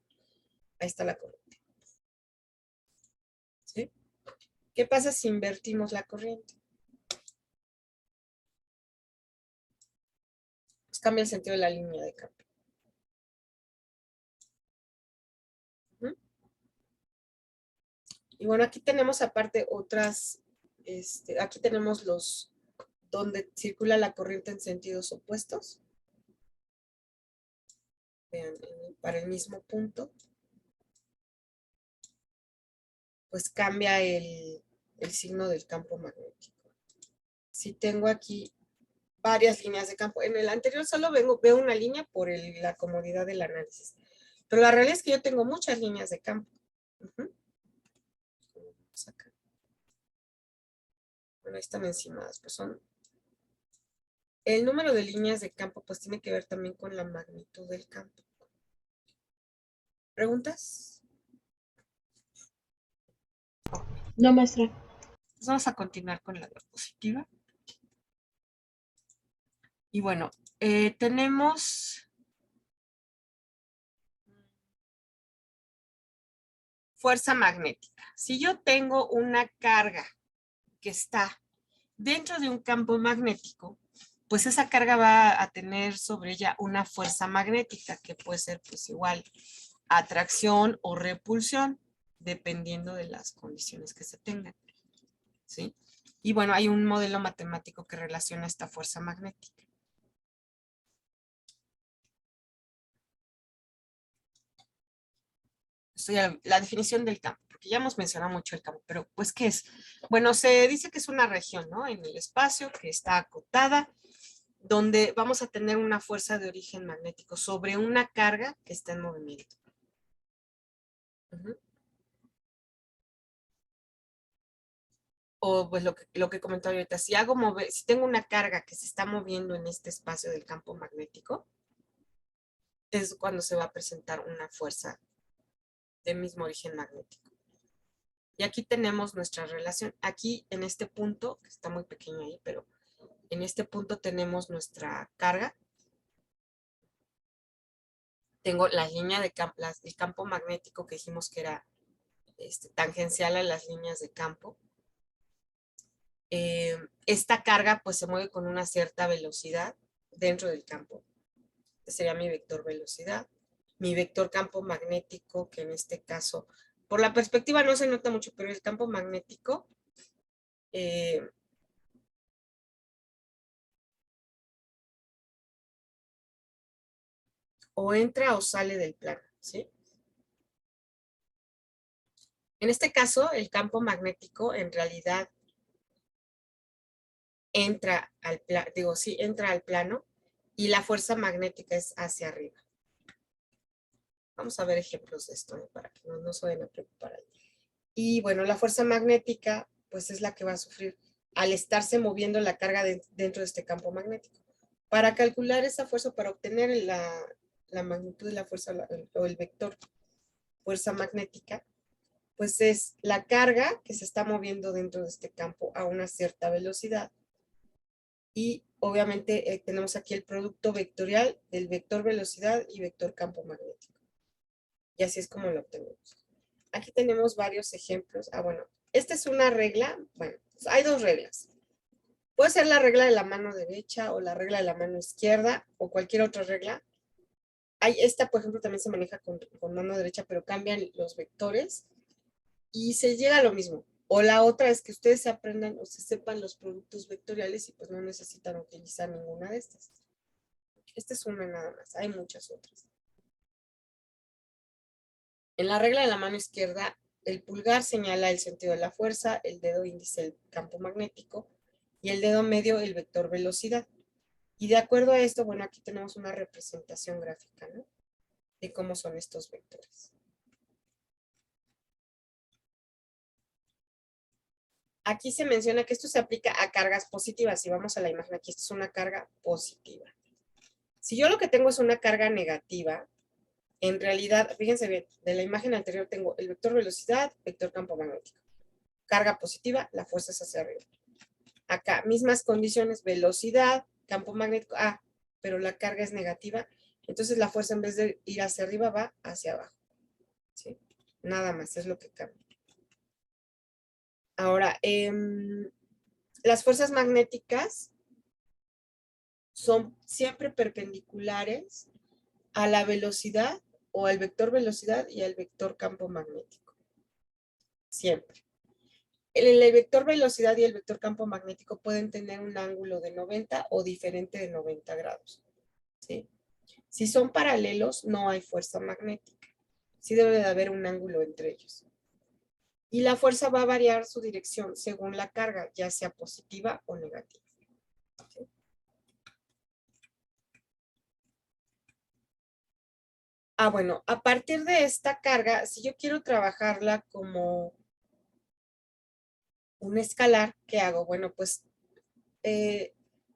Ahí está la corriente. ¿Sí? ¿Qué pasa si invertimos la corriente? Pues cambia el sentido de la línea de campo. Y bueno, aquí tenemos aparte otras, aquí tenemos donde circula la corriente en sentidos opuestos. Vean, para el mismo punto, pues cambia el signo del campo magnético. Si tengo aquí varias líneas de campo, en el anterior solo veo una línea por la comodidad del análisis, pero la realidad es que yo tengo muchas líneas de campo. Acá. Bueno, ahí están encimadas, pues son... El número de líneas de campo pues tiene que ver también con la magnitud del campo. ¿Preguntas? No, maestra. Pues vamos a continuar con la diapositiva. Y bueno, tenemos fuerza magnética. Si yo tengo una carga que está dentro de un campo magnético, pues esa carga va a tener sobre ella una fuerza magnética que puede ser pues igual atracción o repulsión, dependiendo de las condiciones que se tengan. ¿Sí? Y bueno, hay un modelo matemático que relaciona esta fuerza magnética. Esto ya la definición del campo, porque ya hemos mencionado mucho el campo, pero pues, ¿qué es? Bueno, se dice que es una región, ¿no? En el espacio que está acotada, donde vamos a tener una fuerza de origen magnético sobre una carga que está en movimiento. O pues lo que comentaba ahorita, si tengo una carga que se está moviendo en este espacio del campo magnético, es cuando se va a presentar una fuerza de mismo origen magnético. Y aquí tenemos nuestra relación. Aquí en este punto, que está muy pequeño ahí, pero en este punto tenemos nuestra carga. Tengo la línea de el campo magnético que dijimos que era tangencial a las líneas de campo. Esta carga pues se mueve con una cierta velocidad dentro del campo. Este sería mi vector velocidad. Mi vector campo magnético, que en este caso, por la perspectiva no se nota mucho, pero el campo magnético o entra o sale del plano, ¿sí? En este caso, el campo magnético en realidad entra al plano y la fuerza magnética es hacia arriba. Vamos a ver ejemplos de esto, para que no se vayan a preocupar ahí. Y bueno, la fuerza magnética pues es la que va a sufrir al estarse moviendo la carga dentro de este campo magnético. Para calcular esa fuerza, para obtener la magnitud de la fuerza o el vector fuerza magnética, pues es la carga que se está moviendo dentro de este campo a una cierta velocidad. Y obviamente tenemos aquí el producto vectorial del vector velocidad y vector campo magnético. Y así es como lo obtenemos. Aquí tenemos varios ejemplos. Bueno, esta es una regla. Bueno, hay dos reglas. Puede ser la regla de la mano derecha o la regla de la mano izquierda o cualquier otra regla. Esta, por ejemplo, también se maneja con mano derecha, pero cambian los vectores y se llega a lo mismo. O la otra es que ustedes se aprendan o se sepan los productos vectoriales y pues no necesitan utilizar ninguna de estas. Esta es una nada más, hay muchas otras. En la regla de la mano izquierda, el pulgar señala el sentido de la fuerza, el dedo índice el campo magnético y el dedo medio el vector velocidad. Y de acuerdo a esto, bueno, aquí tenemos una representación gráfica, ¿no? De cómo son estos vectores. Aquí se menciona que esto se aplica a cargas positivas. Si vamos a la imagen aquí, esto es una carga positiva. Si yo lo que tengo es una carga negativa, en realidad, fíjense bien, de la imagen anterior tengo el vector velocidad, vector campo magnético. Carga positiva, la fuerza es hacia arriba. Acá, mismas condiciones, velocidad, campo magnético, pero la carga es negativa, entonces la fuerza en vez de ir hacia arriba va hacia abajo. ¿Sí? Nada más, es lo que cambia. Ahora, las fuerzas magnéticas son siempre perpendiculares a la velocidad o al vector velocidad y al vector campo magnético. Siempre. El vector velocidad y el vector campo magnético pueden tener un ángulo de 90 o diferente de 90 grados. ¿Sí? Si son paralelos, no hay fuerza magnética. Sí debe de haber un ángulo entre ellos. Y la fuerza va a variar su dirección según la carga, ya sea positiva o negativa. ¿Sí? Bueno, a partir de esta carga, si yo quiero trabajarla como un escalar, ¿qué hago? Bueno, pues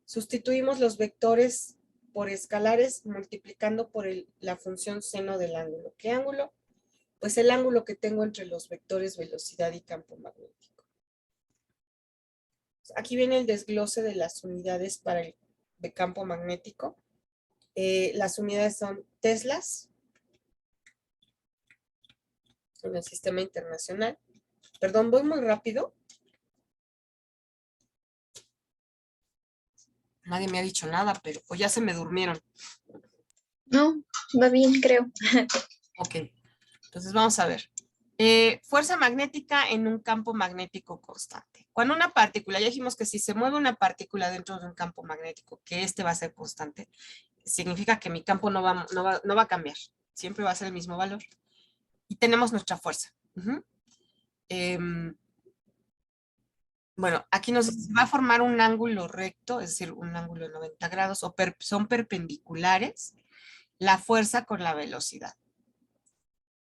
sustituimos los vectores por escalares multiplicando por la función seno del ángulo. ¿Qué ángulo? Pues el ángulo que tengo entre los vectores velocidad y campo magnético. Aquí viene el desglose de las unidades para el campo magnético. Las unidades son teslas en el sistema internacional. Perdón, voy muy rápido. Nadie me ha dicho nada, pero pues ya se me durmieron. No, va bien, creo. Ok, entonces vamos a ver. Fuerza magnética en un campo magnético constante. Cuando una partícula, ya dijimos que si se mueve una partícula dentro de un campo magnético, que este va a ser constante, significa que mi campo no va a cambiar. Siempre va a ser el mismo valor. Y tenemos nuestra fuerza. Bueno, aquí nos va a formar un ángulo recto, es decir, un ángulo de 90 grados, o son perpendiculares la fuerza con la velocidad.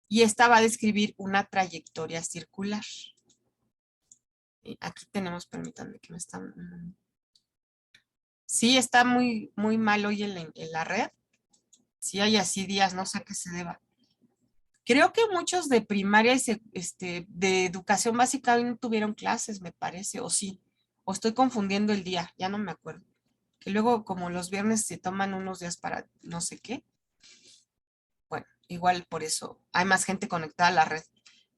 Y esta va a describir una trayectoria circular. Aquí tenemos, permítanme que me están... Sí, está muy mal hoy en la red. Sí hay así días, no sé a qué se deba. Creo que muchos de primaria de educación básica hoy no tuvieron clases, me parece, o sí. O estoy confundiendo el día, ya no me acuerdo. Que luego como los viernes se toman unos días para no sé qué. Bueno, igual por eso hay más gente conectada a la red.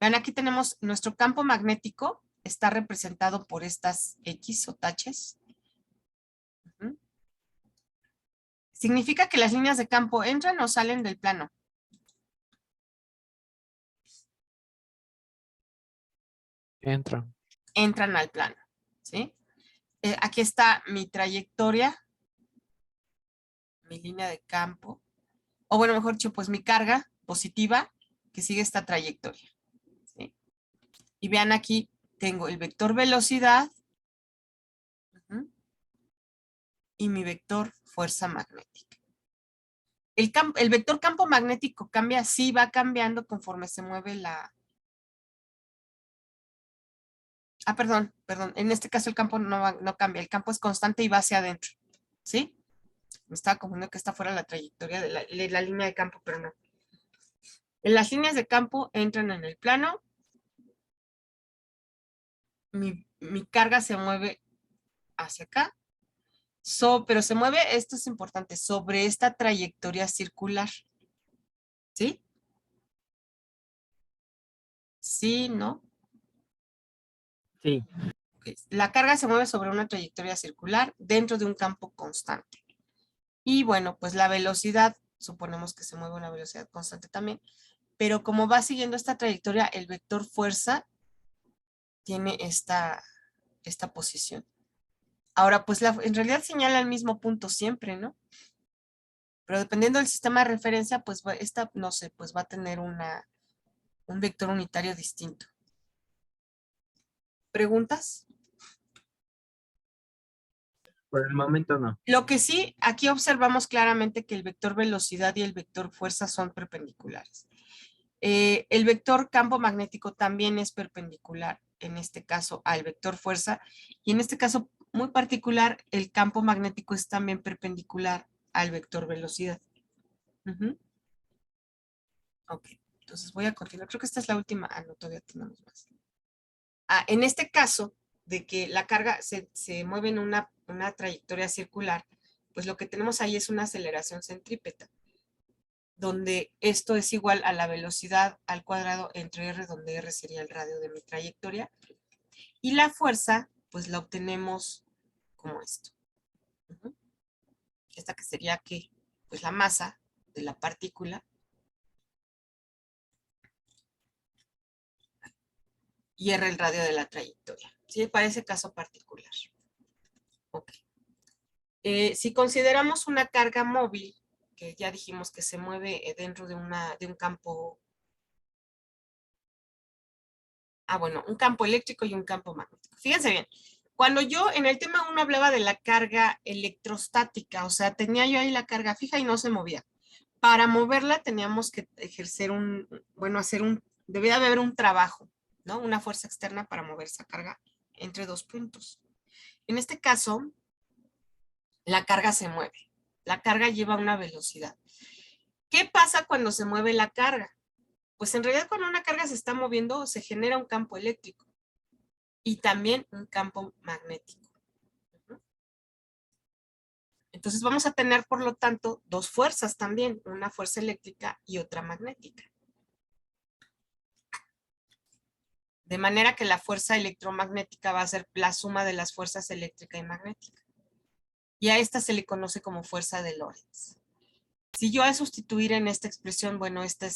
Vean, aquí tenemos nuestro campo magnético, está representado por estas X o taches. Significa que las líneas de campo entran o salen del plano. Entra. Entran al plano, ¿sí? Aquí está mi trayectoria, mi línea de campo, o bueno, mejor dicho, pues mi carga positiva que sigue esta trayectoria, ¿sí? Y vean aquí, tengo el vector velocidad y mi vector fuerza magnética. El vector campo magnético cambia, sí va cambiando conforme se mueve la... Ah, perdón, en este caso el campo no cambia, el campo es constante y va hacia adentro, ¿sí? Me estaba confundiendo que esta fuera la trayectoria de la línea de campo, pero no. Las líneas de campo entran en el plano. Mi carga se mueve hacia acá. Pero se mueve, esto es importante, sobre esta trayectoria circular. ¿Sí? ¿Sí? ¿No? Sí. Okay. La carga se mueve sobre una trayectoria circular dentro de un campo constante. Y bueno, pues la velocidad, suponemos que se mueve a una velocidad constante también, pero como va siguiendo esta trayectoria, el vector fuerza tiene esta posición. Ahora, pues en realidad señala el mismo punto siempre, ¿no? Pero dependiendo del sistema de referencia, pues no sé, pues va a tener un vector unitario distinto. ¿Preguntas? Por el momento no. Lo que sí, aquí observamos claramente que el vector velocidad y el vector fuerza son perpendiculares. El vector campo magnético también es perpendicular, en este caso, al vector fuerza. Y en este caso muy particular, el campo magnético es también perpendicular al vector velocidad. Ok, entonces voy a continuar. Creo que esta es la última. Ah, no, todavía tenemos más. En este caso, de que la carga se mueve en una trayectoria circular, pues lo que tenemos ahí es una aceleración centrípeta, donde esto es igual a la velocidad al cuadrado entre r, donde r sería el radio de mi trayectoria, y la fuerza, pues la obtenemos como esto. Esta que sería que, pues la masa de la partícula y r el radio de la trayectoria. ¿Sí? Para ese caso particular. Ok. Si consideramos una carga móvil, que ya dijimos que se mueve dentro de un campo, bueno, un campo eléctrico y un campo magnético. Fíjense bien, cuando yo en el tema 1 hablaba de la carga electrostática, o sea, tenía yo ahí la carga fija y no se movía. Para moverla teníamos que ejercer debía haber un trabajo, ¿no? Una fuerza externa para mover esa carga entre dos puntos. En este caso, la carga se mueve. La carga lleva una velocidad. ¿Qué pasa cuando se mueve la carga? Pues en realidad cuando una carga se está moviendo se genera un campo eléctrico y también un campo magnético. Entonces vamos a tener, por lo tanto, dos fuerzas también, una fuerza eléctrica y otra magnética. De manera que la fuerza electromagnética va a ser la suma de las fuerzas eléctrica y magnética. Y a esta se le conoce como fuerza de Lorentz. Si yo al sustituir en esta expresión, bueno, esta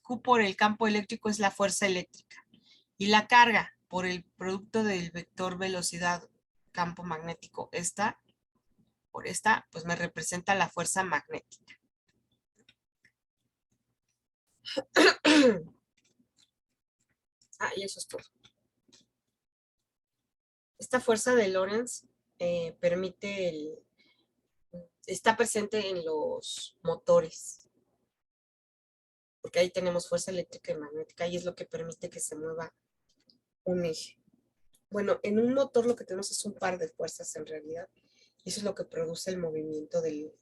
Q por el campo eléctrico es la fuerza eléctrica. Y la carga por el producto del vector velocidad campo magnético, pues me representa la fuerza magnética. Y eso es todo. Esta fuerza de Lorentz está presente en los motores, porque ahí tenemos fuerza eléctrica y magnética y es lo que permite que se mueva un eje. Bueno, en un motor lo que tenemos es un par de fuerzas en realidad, y eso es lo que produce el movimiento del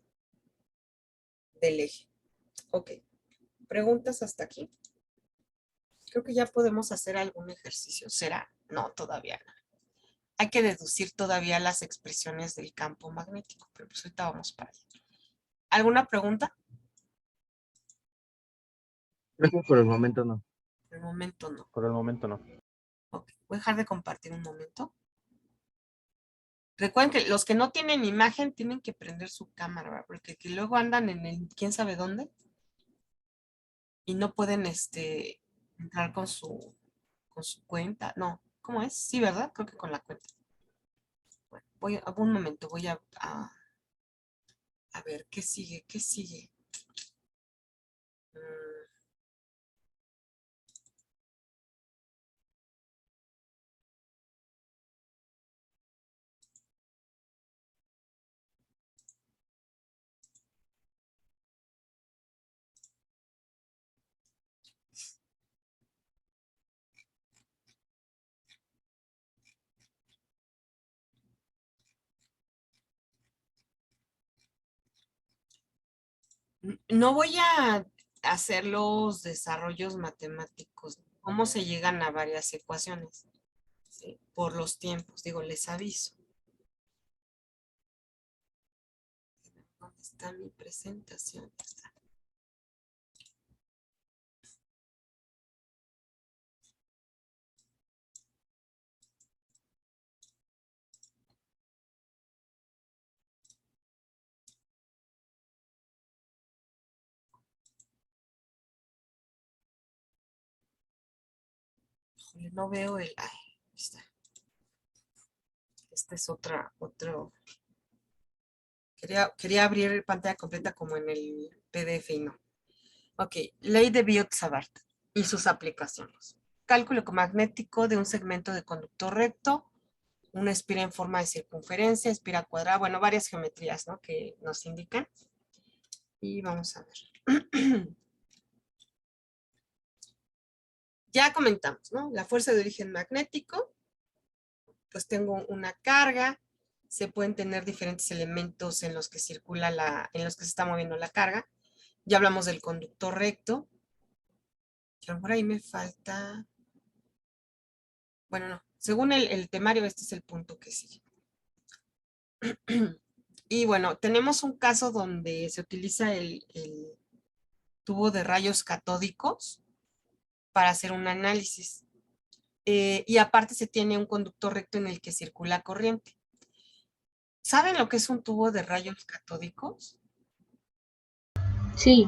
eje. Ok, ¿preguntas hasta aquí? Creo que ya podemos hacer algún ejercicio. ¿Será? No, todavía no. Hay que deducir todavía las expresiones del campo magnético, pero pues ahorita vamos para allá. ¿Alguna pregunta? Creo que por el momento no. Por el momento no. Por el momento no. Ok, voy a dejar de compartir un momento. Recuerden que los que no tienen imagen tienen que prender su cámara, ¿verdad? Porque que luego andan en el quién sabe dónde y no pueden entrar con su cuenta. No, ¿cómo es? Sí, ¿verdad? Creo que con la cuenta. Bueno, un momento, voy a ver, ¿qué sigue? ¿Qué sigue? No voy a hacer los desarrollos matemáticos, cómo se llegan a varias ecuaciones, ¿sí? Por los tiempos, digo, les aviso. ¿Dónde está mi presentación? Está. Híjole, no veo el... Ay, está. Esta es otro. Quería abrir pantalla completa como en el PDF y no. Ok, ley de Biot-Savart y sus aplicaciones. Cálculo magnético de un segmento de conducto recto, una espira en forma de circunferencia, espira cuadrada, bueno, varias geometrías, ¿no? Que nos indican. Y vamos a ver. Ya comentamos, ¿no? La fuerza de origen magnético, pues tengo una carga, se pueden tener diferentes elementos en los que circula en los que se está moviendo la carga. Ya hablamos del conductor recto. Que por ahí me falta. Bueno, no. Según el temario, este es el punto que sigue. Y bueno, tenemos un caso donde se utiliza el tubo de rayos catódicos para hacer un análisis. Y aparte se tiene un conductor recto en el que circula corriente. ¿Saben lo que es un tubo de rayos catódicos? Sí.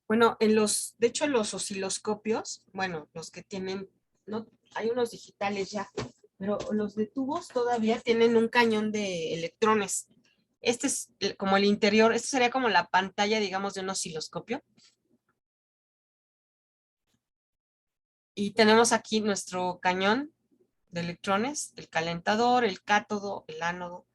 Bueno, de hecho en los osciloscopios, bueno, los que tienen, no, hay unos digitales ya, pero los de tubos todavía tienen un cañón de electrones. Este es como el interior, esto sería como la pantalla, digamos, de un osciloscopio. Y tenemos aquí nuestro cañón de electrones, el calentador, el cátodo, el ánodo,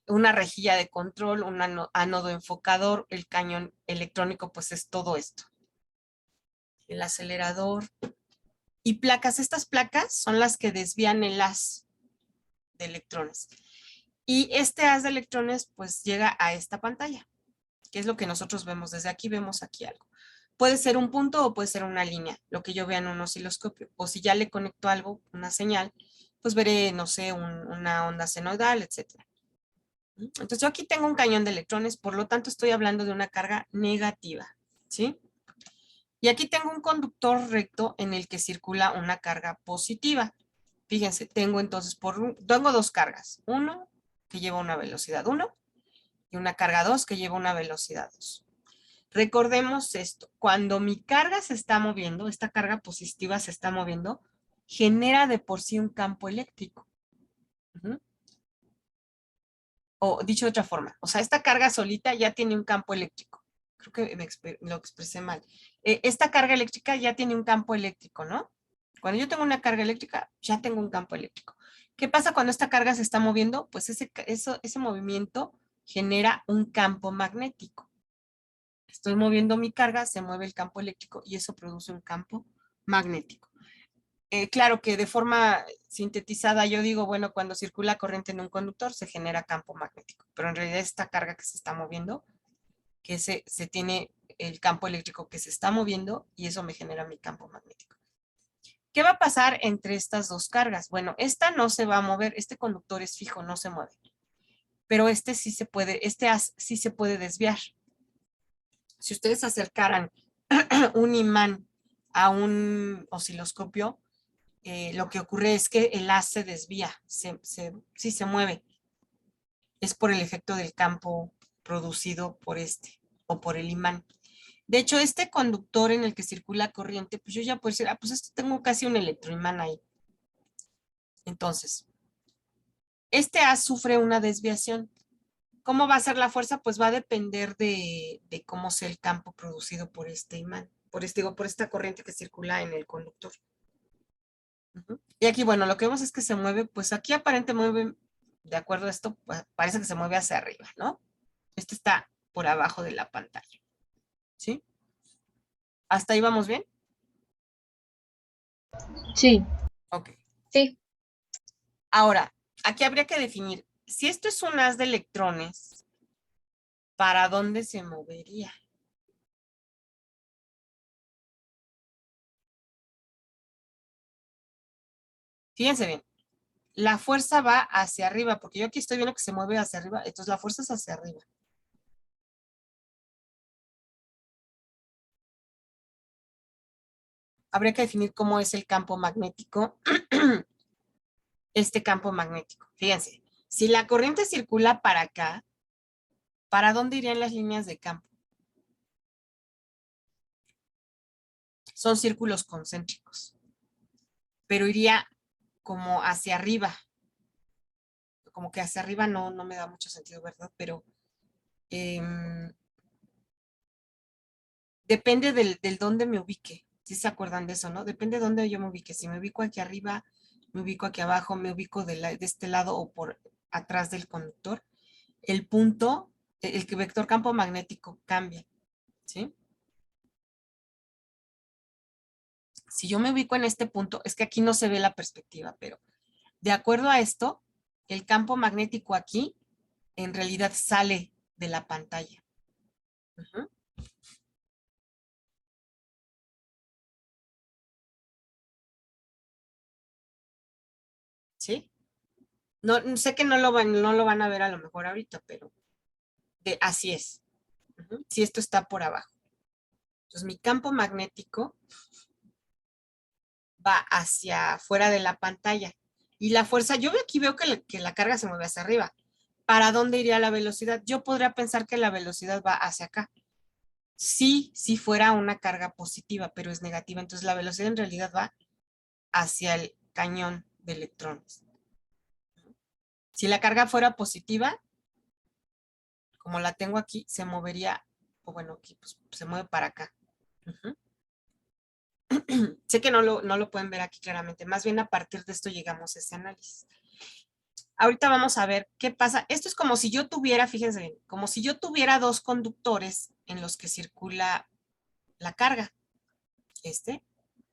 una rejilla de control, un ánodo enfocador, el cañón electrónico, pues es todo esto. El acelerador y placas. Estas placas son las que desvían el haz de electrones. Y este haz de electrones pues llega a esta pantalla, que es lo que nosotros vemos. Desde aquí vemos aquí algo. Puede ser un punto o puede ser una línea, lo que yo vea en un osciloscopio. O si ya le conecto algo, una señal, pues veré, no sé, una onda senoidal, etc. Entonces yo aquí tengo un cañón de electrones, por lo tanto estoy hablando de una carga negativa, ¿sí? Y aquí tengo un conductor recto en el que circula una carga positiva. Fíjense, tengo entonces, tengo dos cargas. Uno que lleva una velocidad 1 y una carga 2 que lleva una velocidad 2. Recordemos esto, cuando mi carga se está moviendo, esta carga positiva se está moviendo, genera de por sí un campo eléctrico. O dicho de otra forma, o sea, esta carga solita ya tiene un campo eléctrico. Creo que lo expresé mal. esta carga eléctrica ya tiene un campo eléctrico, ¿no? Cuando yo tengo una carga eléctrica, ya tengo un campo eléctrico. ¿Qué pasa cuando esta carga se está moviendo? Pues ese movimiento genera un campo magnético. Estoy moviendo mi carga, se mueve el campo eléctrico y eso produce un campo magnético. Claro que de forma sintetizada yo digo, bueno, cuando circula corriente en un conductor se genera campo magnético, pero en realidad esta carga que se está moviendo, que se tiene el campo eléctrico que se está moviendo y eso me genera mi campo magnético. ¿Qué va a pasar entre estas dos cargas? Bueno, esta no se va a mover, este conductor es fijo, no se mueve, pero este sí se puede, este haz sí se puede desviar. Si ustedes acercaran un imán a un osciloscopio, lo que ocurre es que el haz se desvía, sí se mueve. Es por el efecto del campo producido por este o por el imán. De hecho, este conductor en el que circula corriente, pues yo ya puedo decir, pues esto tengo casi un electroimán ahí. Entonces, este haz sufre una desviación. ¿Cómo va a ser la fuerza? Pues va a depender de cómo sea el campo producido por este imán, por esta corriente que circula en el conductor. Y aquí, bueno, lo que vemos es que se mueve, pues aquí aparentemente mueve, de acuerdo a esto, parece que se mueve hacia arriba, ¿no? Este está por abajo de la pantalla. ¿Sí? ¿Hasta ahí vamos bien? Sí. Ok. Sí. Ahora, aquí habría que definir, si esto es un haz de electrones, ¿para dónde se movería? Fíjense bien, la fuerza va hacia arriba, porque yo aquí estoy viendo que se mueve hacia arriba, entonces la fuerza es hacia arriba. Habría que definir cómo es el campo magnético, este campo magnético. Fíjense, si la corriente circula para acá, ¿para dónde irían las líneas de campo? Son círculos concéntricos, pero iría como hacia arriba. Como que hacia arriba no me da mucho sentido, ¿verdad? Pero depende del dónde me ubique. ¿Sí se acuerdan de eso, no? Depende de dónde yo me ubique. Si me ubico aquí arriba, me ubico aquí abajo, me ubico de este lado o por atrás del conductor, el punto, el vector campo magnético cambia, ¿sí? Si yo me ubico en este punto, es que aquí no se ve la perspectiva, pero de acuerdo a esto, el campo magnético aquí en realidad sale de la pantalla. ¿Sí? No, sé que no lo van a ver a lo mejor ahorita, pero así es. Si esto está por abajo. Entonces mi campo magnético va hacia fuera de la pantalla. Y la fuerza, yo aquí veo que la carga se mueve hacia arriba. ¿Para dónde iría la velocidad? Yo podría pensar que la velocidad va hacia acá. Sí, si fuera una carga positiva, pero es negativa. Entonces la velocidad en realidad va hacia el cañón de electrones. Si la carga fuera positiva, como la tengo aquí, se movería, o bueno, aquí pues, se mueve para acá. Sé que no lo pueden ver aquí claramente, más bien a partir de esto llegamos a ese análisis. Ahorita vamos a ver qué pasa. Esto es como si yo tuviera, fíjense bien, como si yo tuviera dos conductores en los que circula la carga.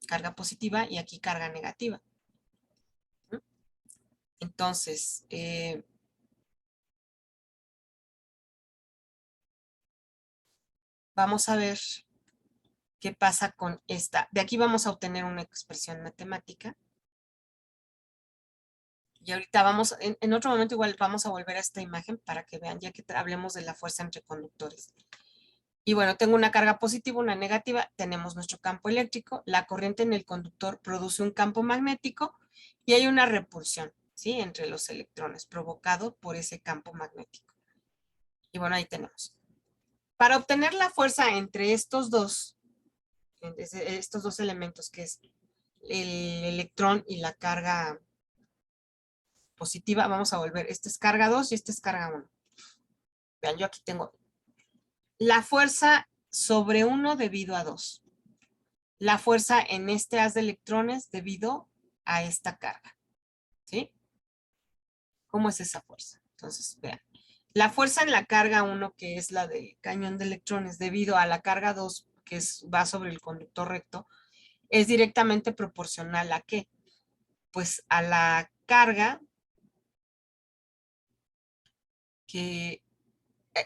Carga positiva y aquí carga negativa. Entonces, vamos a ver qué pasa con esta. De aquí vamos a obtener una expresión matemática. Y ahorita vamos, en otro momento igual vamos a volver a esta imagen para que vean, ya que hablemos de la fuerza entre conductores. Y bueno, tengo una carga positiva, una negativa, tenemos nuestro campo eléctrico, la corriente en el conductor produce un campo magnético y hay una repulsión, ¿sí? Entre los electrones provocado por ese campo magnético. Y bueno, ahí tenemos. Para obtener la fuerza entre estos dos elementos, que es el electrón y la carga positiva, vamos a volver. Este es carga 2 y este es carga 1. Vean, yo aquí tengo la fuerza sobre 1 debido a 2. la fuerza en este haz de electrones debido a esta carga. ¿Sí? ¿Cómo es esa fuerza? Entonces, vean. La fuerza en la carga 1, que es la del cañón de electrones, debido a la carga 2, que va sobre el conductor recto, es directamente proporcional ¿a qué? Pues a la carga que...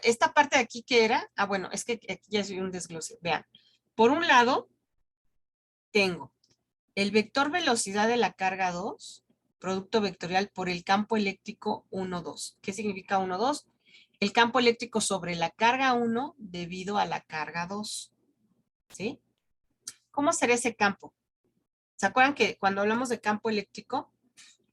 Esta parte de aquí, ¿qué era? Ah, bueno, es que aquí ya es un desglose. Vean, por un lado, tengo el vector velocidad de la carga 2, producto vectorial por el campo eléctrico 1, 2. ¿Qué significa 1, 2? El campo eléctrico sobre la carga 1 debido a la carga 2. ¿Sí? ¿Cómo será ese campo? ¿Se acuerdan que cuando hablamos de campo eléctrico,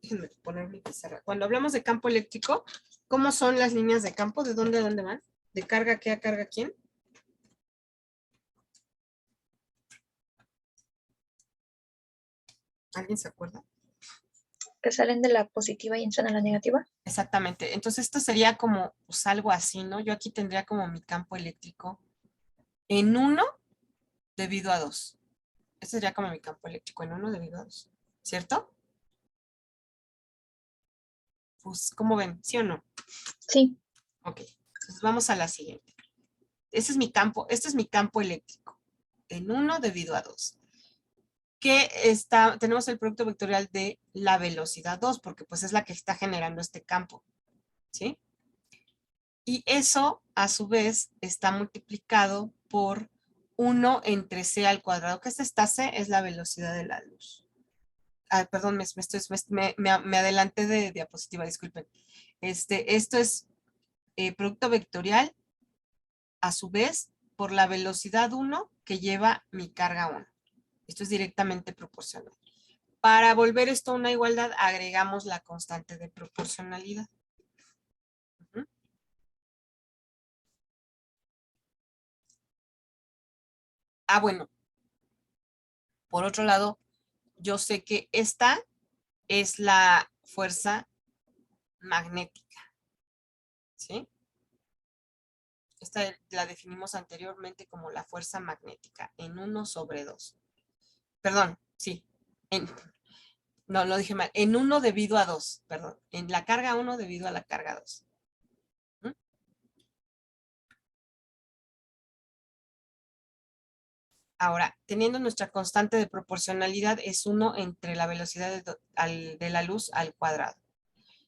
déjenme poner mi pizarra, cuando hablamos de campo eléctrico, ¿cómo son las líneas de campo? ¿De dónde a dónde van? ¿De carga qué a carga quién? ¿Alguien se acuerda? Que salen de la positiva y entran a la negativa. Exactamente. Entonces esto sería como pues, algo así, ¿no? Yo aquí tendría como mi campo eléctrico en 1 debido a 2. Este sería como mi campo eléctrico en 1 debido a 2. ¿Cierto? Pues, ¿cómo ven? ¿Sí o no? Sí. Ok. Entonces vamos a la siguiente. Este es mi campo eléctrico en 1 debido a 2. Que tenemos el producto vectorial de la velocidad 2, porque pues es la que está generando este campo. ¿Sí? Y eso, a su vez, está multiplicado por 1 entre c al cuadrado, que esta c es la velocidad de la luz. Ah, perdón, me adelanté de diapositiva, disculpen. Esto es producto vectorial, a su vez, por la velocidad 1 que lleva mi carga 1. Esto es directamente proporcional. Para volver esto a una igualdad, agregamos la constante de proporcionalidad. Ah, bueno. Por otro lado, yo sé que esta es la fuerza magnética. ¿Sí? Esta la definimos anteriormente como la fuerza magnética en 1 sobre 2. Perdón, sí. No, lo dije mal. En 1 debido a 2. Perdón. En la carga 1 debido a la carga 2. Ahora, teniendo nuestra constante de proporcionalidad es 1 entre la velocidad de la luz al cuadrado.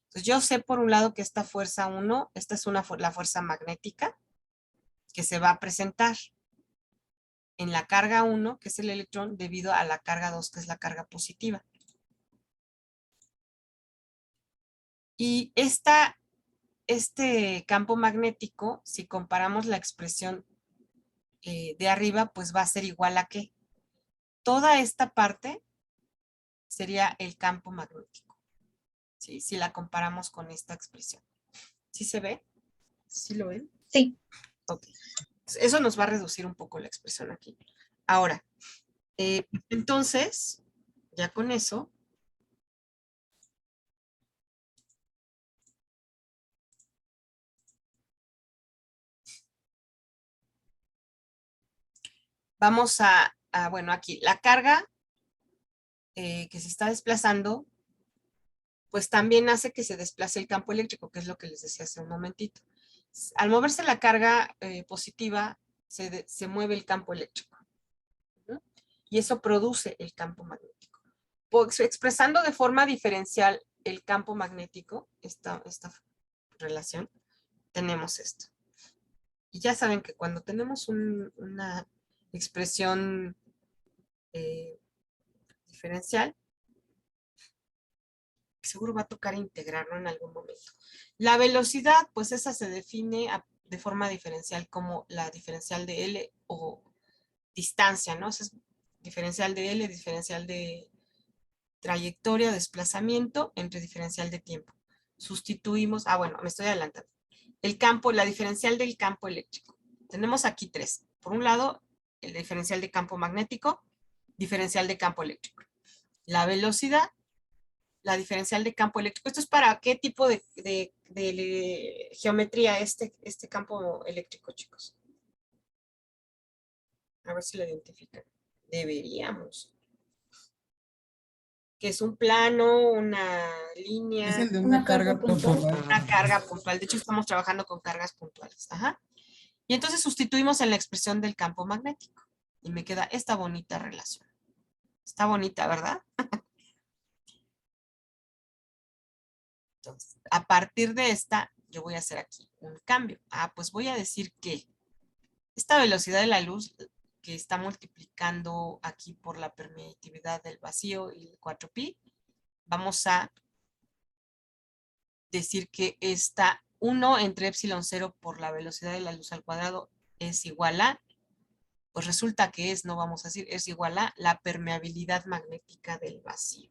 Entonces, yo sé por un lado que esta fuerza 1, esta es la fuerza magnética que se va a presentar en la carga 1, que es el electrón, debido a la carga 2, que es la carga positiva. Y este campo magnético, si comparamos la expresión de arriba, pues va a ser igual a ¿qué? Toda esta parte sería el campo magnético. ¿Sí? Si la comparamos con esta expresión. ¿Sí se ve? ¿Sí lo ven? Sí. Ok. Eso nos va a reducir un poco la expresión aquí. Ahora, entonces, ya con eso, vamos bueno, aquí, la carga que se está desplazando, pues también hace que se desplace el campo eléctrico, que es lo que les decía hace un momentito. Al moverse la carga positiva, se mueve el campo eléctrico. ¿No? Y eso produce el campo magnético. Pues, expresando de forma diferencial el campo magnético, esta relación, tenemos esto. Y ya saben que cuando tenemos una expresión diferencial, seguro va a tocar integrarlo en algún momento. La velocidad, pues esa se define de forma diferencial como la diferencial de L o distancia, ¿no? Esa es diferencial de L, diferencial de trayectoria, desplazamiento, entre diferencial de tiempo. Sustituimos, bueno, me estoy adelantando. El campo, la diferencial del campo eléctrico. Tenemos aquí 3. Por un lado, el diferencial de campo magnético, diferencial de campo eléctrico. La velocidad, la diferencial de campo eléctrico. ¿Esto es para qué tipo de geometría este campo eléctrico, chicos? A ver si lo identifican. Deberíamos. Que es un plano, una línea, Es el de una carga puntual. una carga puntual. De hecho, estamos trabajando con cargas puntuales. Ajá. Y entonces sustituimos en la expresión del campo magnético. Y me queda esta bonita relación. Está bonita, ¿verdad? Entonces, a partir de esta, yo voy a hacer aquí un cambio. Pues voy a decir que esta velocidad de la luz que está multiplicando aquí por la permitividad del vacío y el 4pi, vamos a decir que esta 1 entre epsilon 0 por la velocidad de la luz al cuadrado es igual a, pues resulta que es, no vamos a decir, es igual a la permeabilidad magnética del vacío.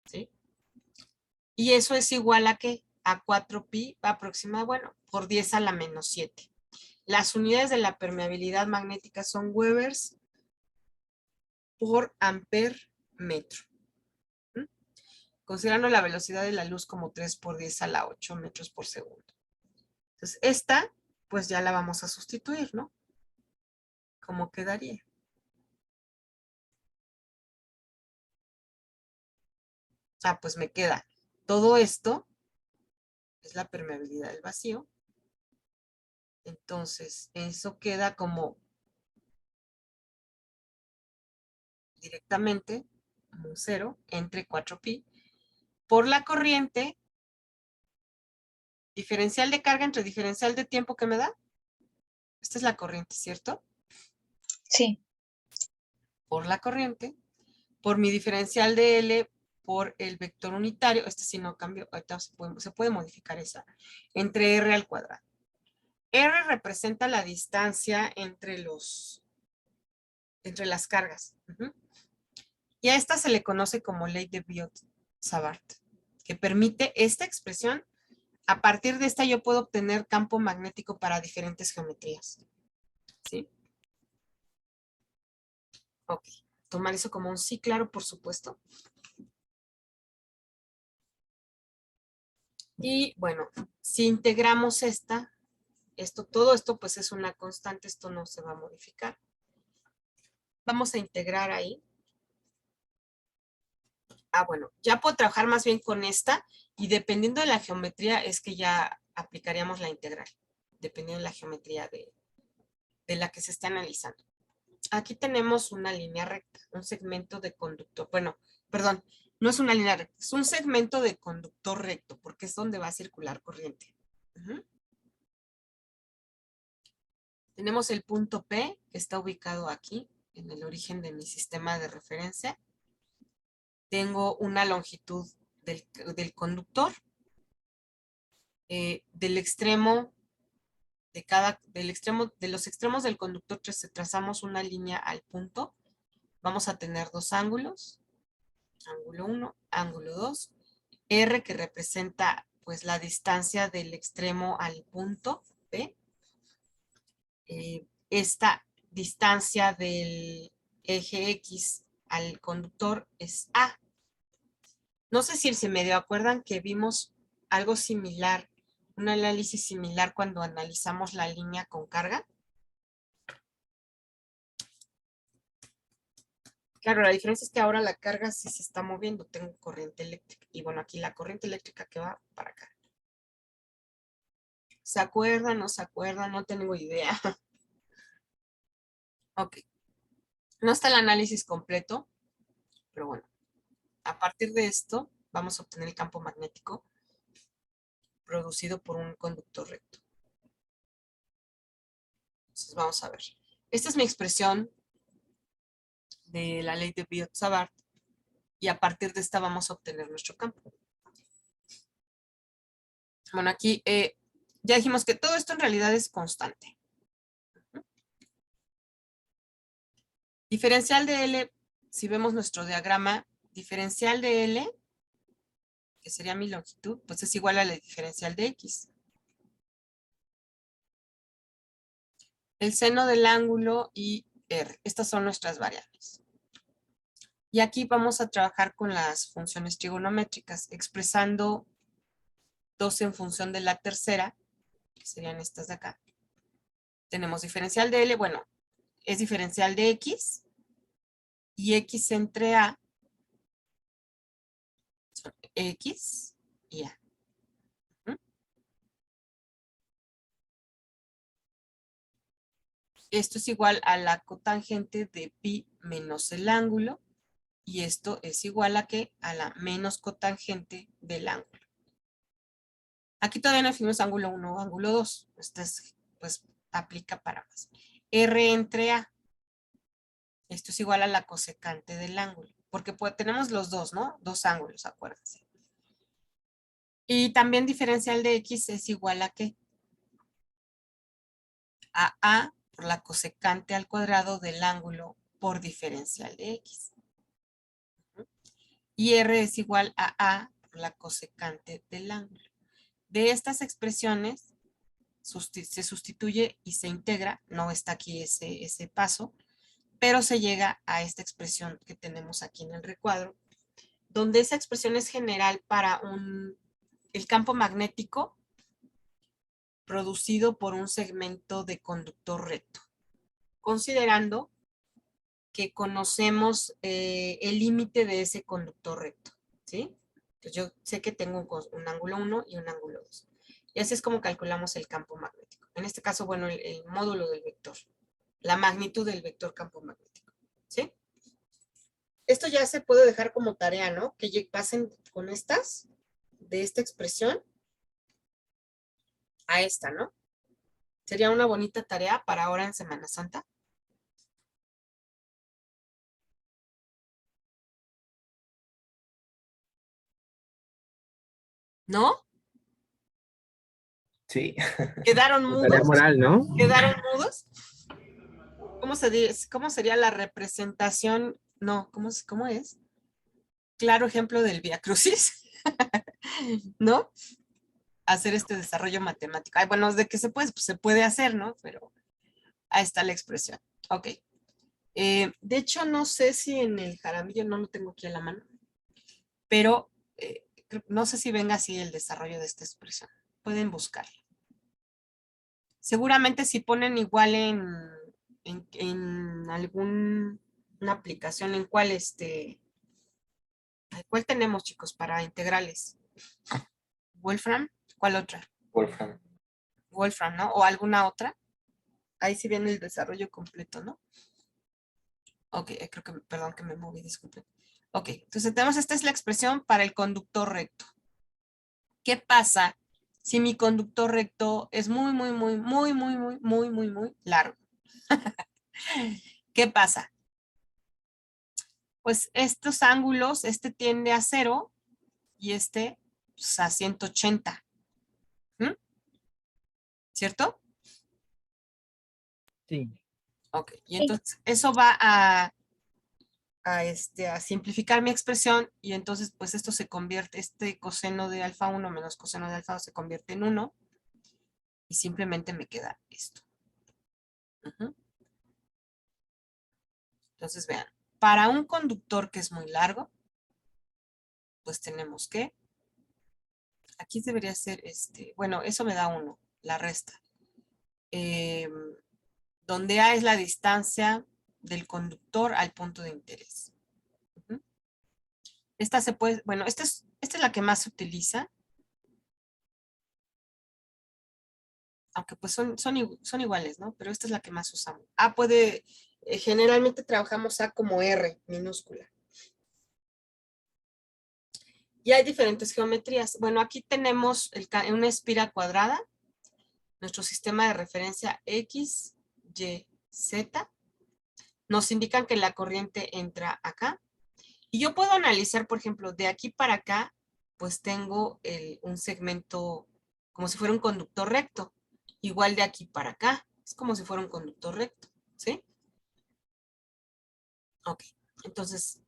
¿Sí? Y eso es igual a ¿qué? A 4pi aproximado, bueno, por 10 a la menos 7. Las unidades de la permeabilidad magnética son Webers por amper metro. Considerando la velocidad de la luz como 3 por 10 a la 8 metros por segundo. Entonces, esta, pues ya la vamos a sustituir, ¿no? ¿Cómo quedaría? Pues me queda todo esto, es la permeabilidad del vacío. Entonces, eso queda como directamente un 0 entre 4pi por la corriente diferencial de carga entre diferencial de tiempo que me da. Esta es la corriente, ¿cierto? Sí. Por la corriente, por mi diferencial de L por el vector unitario, este sí no cambio, ahorita se puede modificar esa, entre R al cuadrado. R representa la distancia entre las cargas. Y a esta se le conoce como ley de Biot-Savart, que permite esta expresión. A partir de esta yo puedo obtener campo magnético para diferentes geometrías. ¿Sí? Ok. Tomar eso como un sí, claro, por supuesto. Y bueno, si integramos todo esto pues es una constante, esto no se va a modificar. Vamos a integrar ahí. Bueno, ya puedo trabajar más bien con esta y dependiendo de la geometría es que ya aplicaríamos la integral, dependiendo de la geometría de la que se esté analizando. Aquí tenemos una línea recta, un segmento de conductor. Bueno, perdón, no es una línea recta, es un segmento de conductor recto, porque es donde va a circular corriente. Tenemos el punto P, que está ubicado aquí, en el origen de mi sistema de referencia. Tengo una longitud del conductor, del extremo de los extremos del conductor trazamos una línea al punto. Vamos a tener dos ángulos, ángulo 1, ángulo 2, R que representa pues la distancia del extremo al punto P. Esta distancia del eje X al conductor es A. No sé si se medio acuerdan que vimos algo similar, un análisis similar cuando analizamos la línea con carga. Claro, la diferencia es que ahora la carga sí se está moviendo, tengo corriente eléctrica. Y bueno, aquí la corriente eléctrica que va para acá. ¿Se acuerdan? ¿No se acuerdan? No tengo idea. Ok. No está el análisis completo, pero bueno. A partir de esto, vamos a obtener el campo magnético producido por un conductor recto. Entonces vamos a ver. Esta es mi expresión de la ley de Biot-Savart y a partir de esta vamos a obtener nuestro campo. Bueno, aquí ya dijimos que todo esto en realidad es constante. Diferencial de L, si vemos nuestro diagrama, diferencial de L, que sería mi longitud, pues es igual a la diferencial de X. El seno del ángulo y R. Estas son nuestras variables. Y aquí vamos a trabajar con las funciones trigonométricas, expresando 2 en función de la tercera, que serían estas de acá. Tenemos diferencial de L, bueno, es diferencial de X, y X entre A son X y A. ¿Mm? Esto es igual a la cotangente de pi menos el ángulo, y esto es igual a ¿qué? A la menos cotangente del ángulo. Aquí todavía no definimos ángulo 1 o ángulo 2. Esto es, pues aplica para más. R entre A. Esto es igual a la cosecante del ángulo. Porque pues, tenemos los dos, ¿no? Dos ángulos, acuérdense. Y también diferencial de X es igual a ¿qué? A A por la cosecante al cuadrado del ángulo por diferencial de X. Y R es igual a A por la cosecante del ángulo. De estas expresiones se sustituye y se integra, no está aquí ese paso, pero se llega a esta expresión que tenemos aquí en el recuadro, donde esa expresión es general para el campo magnético producido por un segmento de conductor recto, considerando que conocemos el límite de ese conductor recto, ¿sí? Entonces yo sé que tengo un ángulo 1 y un ángulo 2. Y así es como calculamos el campo magnético. En este caso, bueno, el módulo del vector, la magnitud del vector campo magnético, ¿sí? Esto ya se puede dejar como tarea, ¿no? Que pasen con estas, de esta expresión, a esta, ¿no? Sería una bonita tarea para ahora en Semana Santa. ¿No? Sí. ¿Quedaron Tarea mudos? moral, ¿no? ¿Quedaron mudos? ¿Cómo sería la representación? No, ¿cómo es? Claro ejemplo del Vía Crucis, ¿no? Hacer este desarrollo matemático. Ay, bueno, de que se puede, pues se puede hacer, ¿no? Pero ahí está la expresión. Ok. De hecho, no sé si en el Jaramillo, no lo tengo aquí a la mano, pero no sé si venga así el desarrollo de esta expresión. Pueden buscarlo. Seguramente si ponen igual en alguna aplicación, en cuál ¿cuál tenemos, chicos, para integrales? ¿Wolfram? ¿Cuál otra? Wolfram. Wolfram, ¿no? ¿O alguna otra? Ahí sí viene el desarrollo completo, ¿no? Ok, creo que, perdón que me moví, disculpen. Ok, entonces tenemos, esta es la expresión para el conductor recto. ¿Qué pasa si mi conductor recto es muy largo? ¿Qué pasa? Pues estos ángulos, este tiende a 0 y este pues, a 180. ¿Cierto? Sí. Ok, y entonces eso va a simplificar mi expresión y entonces pues esto se convierte, este coseno de alfa 1 menos coseno de alfa 2 se convierte en 1 y simplemente me queda esto. Entonces vean, para un conductor que es muy largo, pues tenemos que, aquí debería ser bueno, eso me da 1, la resta. Donde A es la distancia del conductor al punto de interés. Esta se puede, bueno, esta es la que más se utiliza. Aunque pues son iguales, ¿no? Pero esta es la que más usamos. A puede, generalmente trabajamos A como R minúscula. Y hay diferentes geometrías. Bueno, aquí tenemos una espira cuadrada, nuestro sistema de referencia X, Y, Z. Nos indican que la corriente entra acá. Y yo puedo analizar, por ejemplo, de aquí para acá, pues tengo un segmento como si fuera un conductor recto. Igual de aquí para acá. Es como si fuera un conductor recto, ¿sí? Ok, entonces,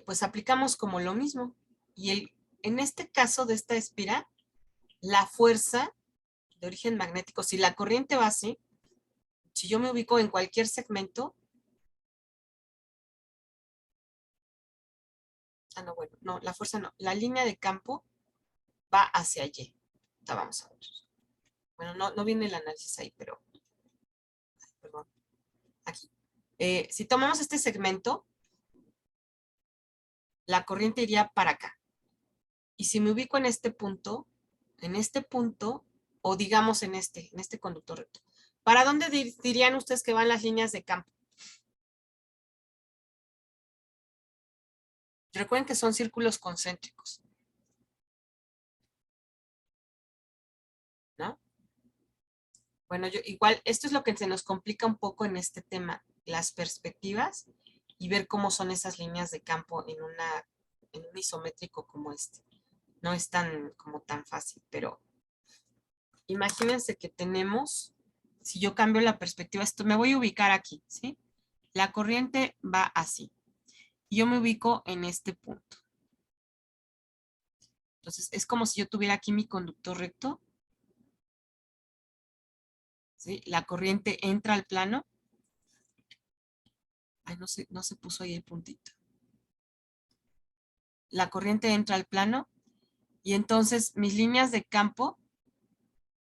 pues aplicamos como lo mismo. Y en este caso de esta espira, la fuerza de origen magnético, si la corriente va así, si yo me ubico en cualquier segmento, no, bueno, no, la fuerza no, la línea de campo va hacia Y. Ahorita vamos a ver. Bueno, no viene el análisis ahí, pero, perdón, aquí. Si tomamos este segmento, la corriente iría para acá. Y si me ubico en este punto, o digamos en este conductor recto, ¿para dónde dirían ustedes que van las líneas de campo? Recuerden que son círculos concéntricos, ¿no? Bueno, igual, esto es lo que se nos complica un poco en este tema, las perspectivas y ver cómo son esas líneas de campo en un isométrico como este. No es como tan fácil, pero imagínense que tenemos, si yo cambio la perspectiva, me voy a ubicar aquí, ¿sí? La corriente va así. Y yo me ubico en este punto. Entonces, es como si yo tuviera aquí mi conductor recto. ¿Sí? La corriente entra al plano. Ay, no se puso ahí el puntito. La corriente entra al plano. Y entonces mis líneas de campo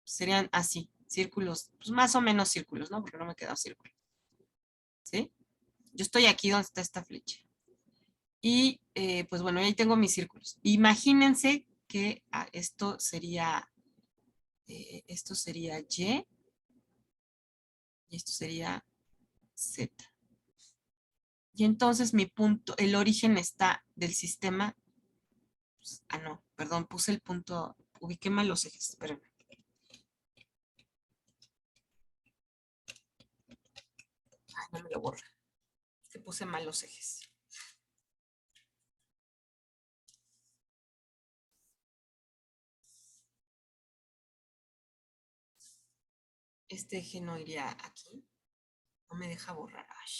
serían así, círculos, pues más o menos círculos, ¿no? Porque no me queda círculo. ¿Sí? Yo estoy aquí donde está esta flecha. Y pues bueno, ahí tengo mis círculos. Imagínense que esto sería Y, y esto sería Z. Y entonces mi punto, el origen está del sistema, pues, no, perdón, puse el punto, ubiqué mal los ejes, espérenme. Ay, no me lo borra. Es que puse mal los ejes. Este eje no iría aquí. No me deja borrar. Ay.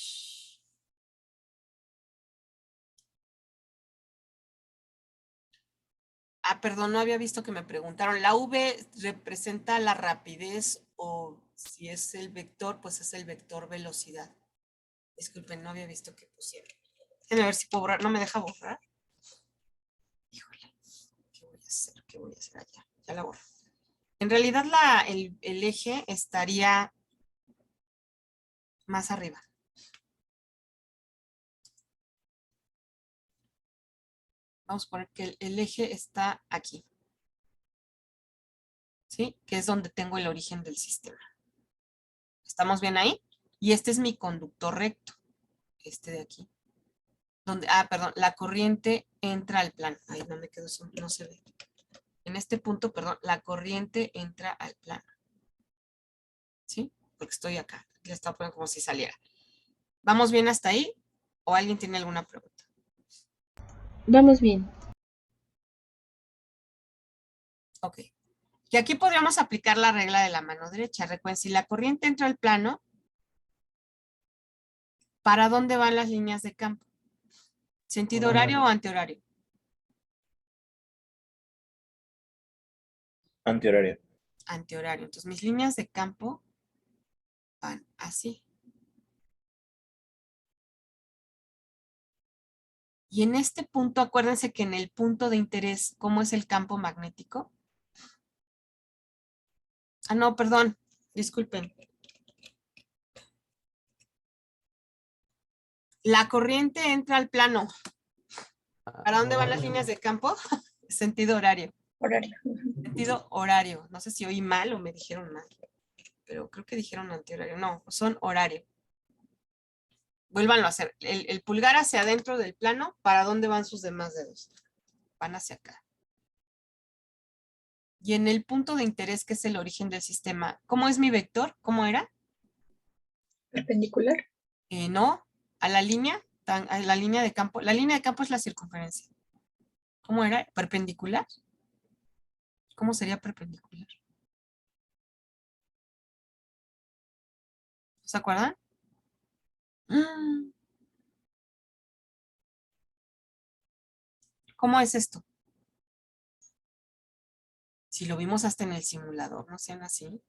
Perdón, no había visto que me preguntaron. ¿La V representa la rapidez o si es el vector, pues es el vector velocidad? Disculpen, no había visto que pusieron. Déjenme ver si puedo borrar. ¿No me deja borrar? Híjole, ¿qué voy a hacer? ¿Qué voy a hacer allá? Ya la borro. En realidad el eje estaría más arriba. Vamos a poner que el eje está aquí. ¿Sí? Que es donde tengo el origen del sistema. ¿Estamos bien ahí? Y este es mi conductor recto. Este de aquí. Perdón, la corriente entra al plano. Ahí no me quedó eso, no se ve. En este punto, perdón, la corriente entra al plano. ¿Sí? Porque estoy acá. Le estaba poniendo como si saliera. ¿Vamos bien hasta ahí? ¿O alguien tiene alguna pregunta? Vamos bien. Ok. Y aquí podríamos aplicar la regla de la mano derecha. Recuerden, si la corriente entra al plano, ¿para dónde van las líneas de campo? ¿Sentido horario o antihorario? Antihorario. Antihorario. Entonces, mis líneas de campo van así. Y en este punto, acuérdense que en el punto de interés, ¿cómo es el campo magnético? No, perdón. Disculpen. La corriente entra al plano. ¿Para dónde van las líneas de campo? Sentido horario. Horario. Sentido horario. No sé si oí mal o me dijeron mal. Pero creo que dijeron antihorario. No, son horario. Vuélvanlo a hacer. El pulgar hacia adentro del plano, ¿para dónde van sus demás dedos? Van hacia acá. Y en el punto de interés, que es el origen del sistema, ¿cómo es mi vector? ¿Cómo era? Perpendicular. No, a la línea de campo. La línea de campo es la circunferencia. ¿Cómo era? ¿Perpendicular? ¿Cómo sería perpendicular? ¿Se acuerdan? ¿Cómo es esto? Si lo vimos hasta en el simulador, no sean así.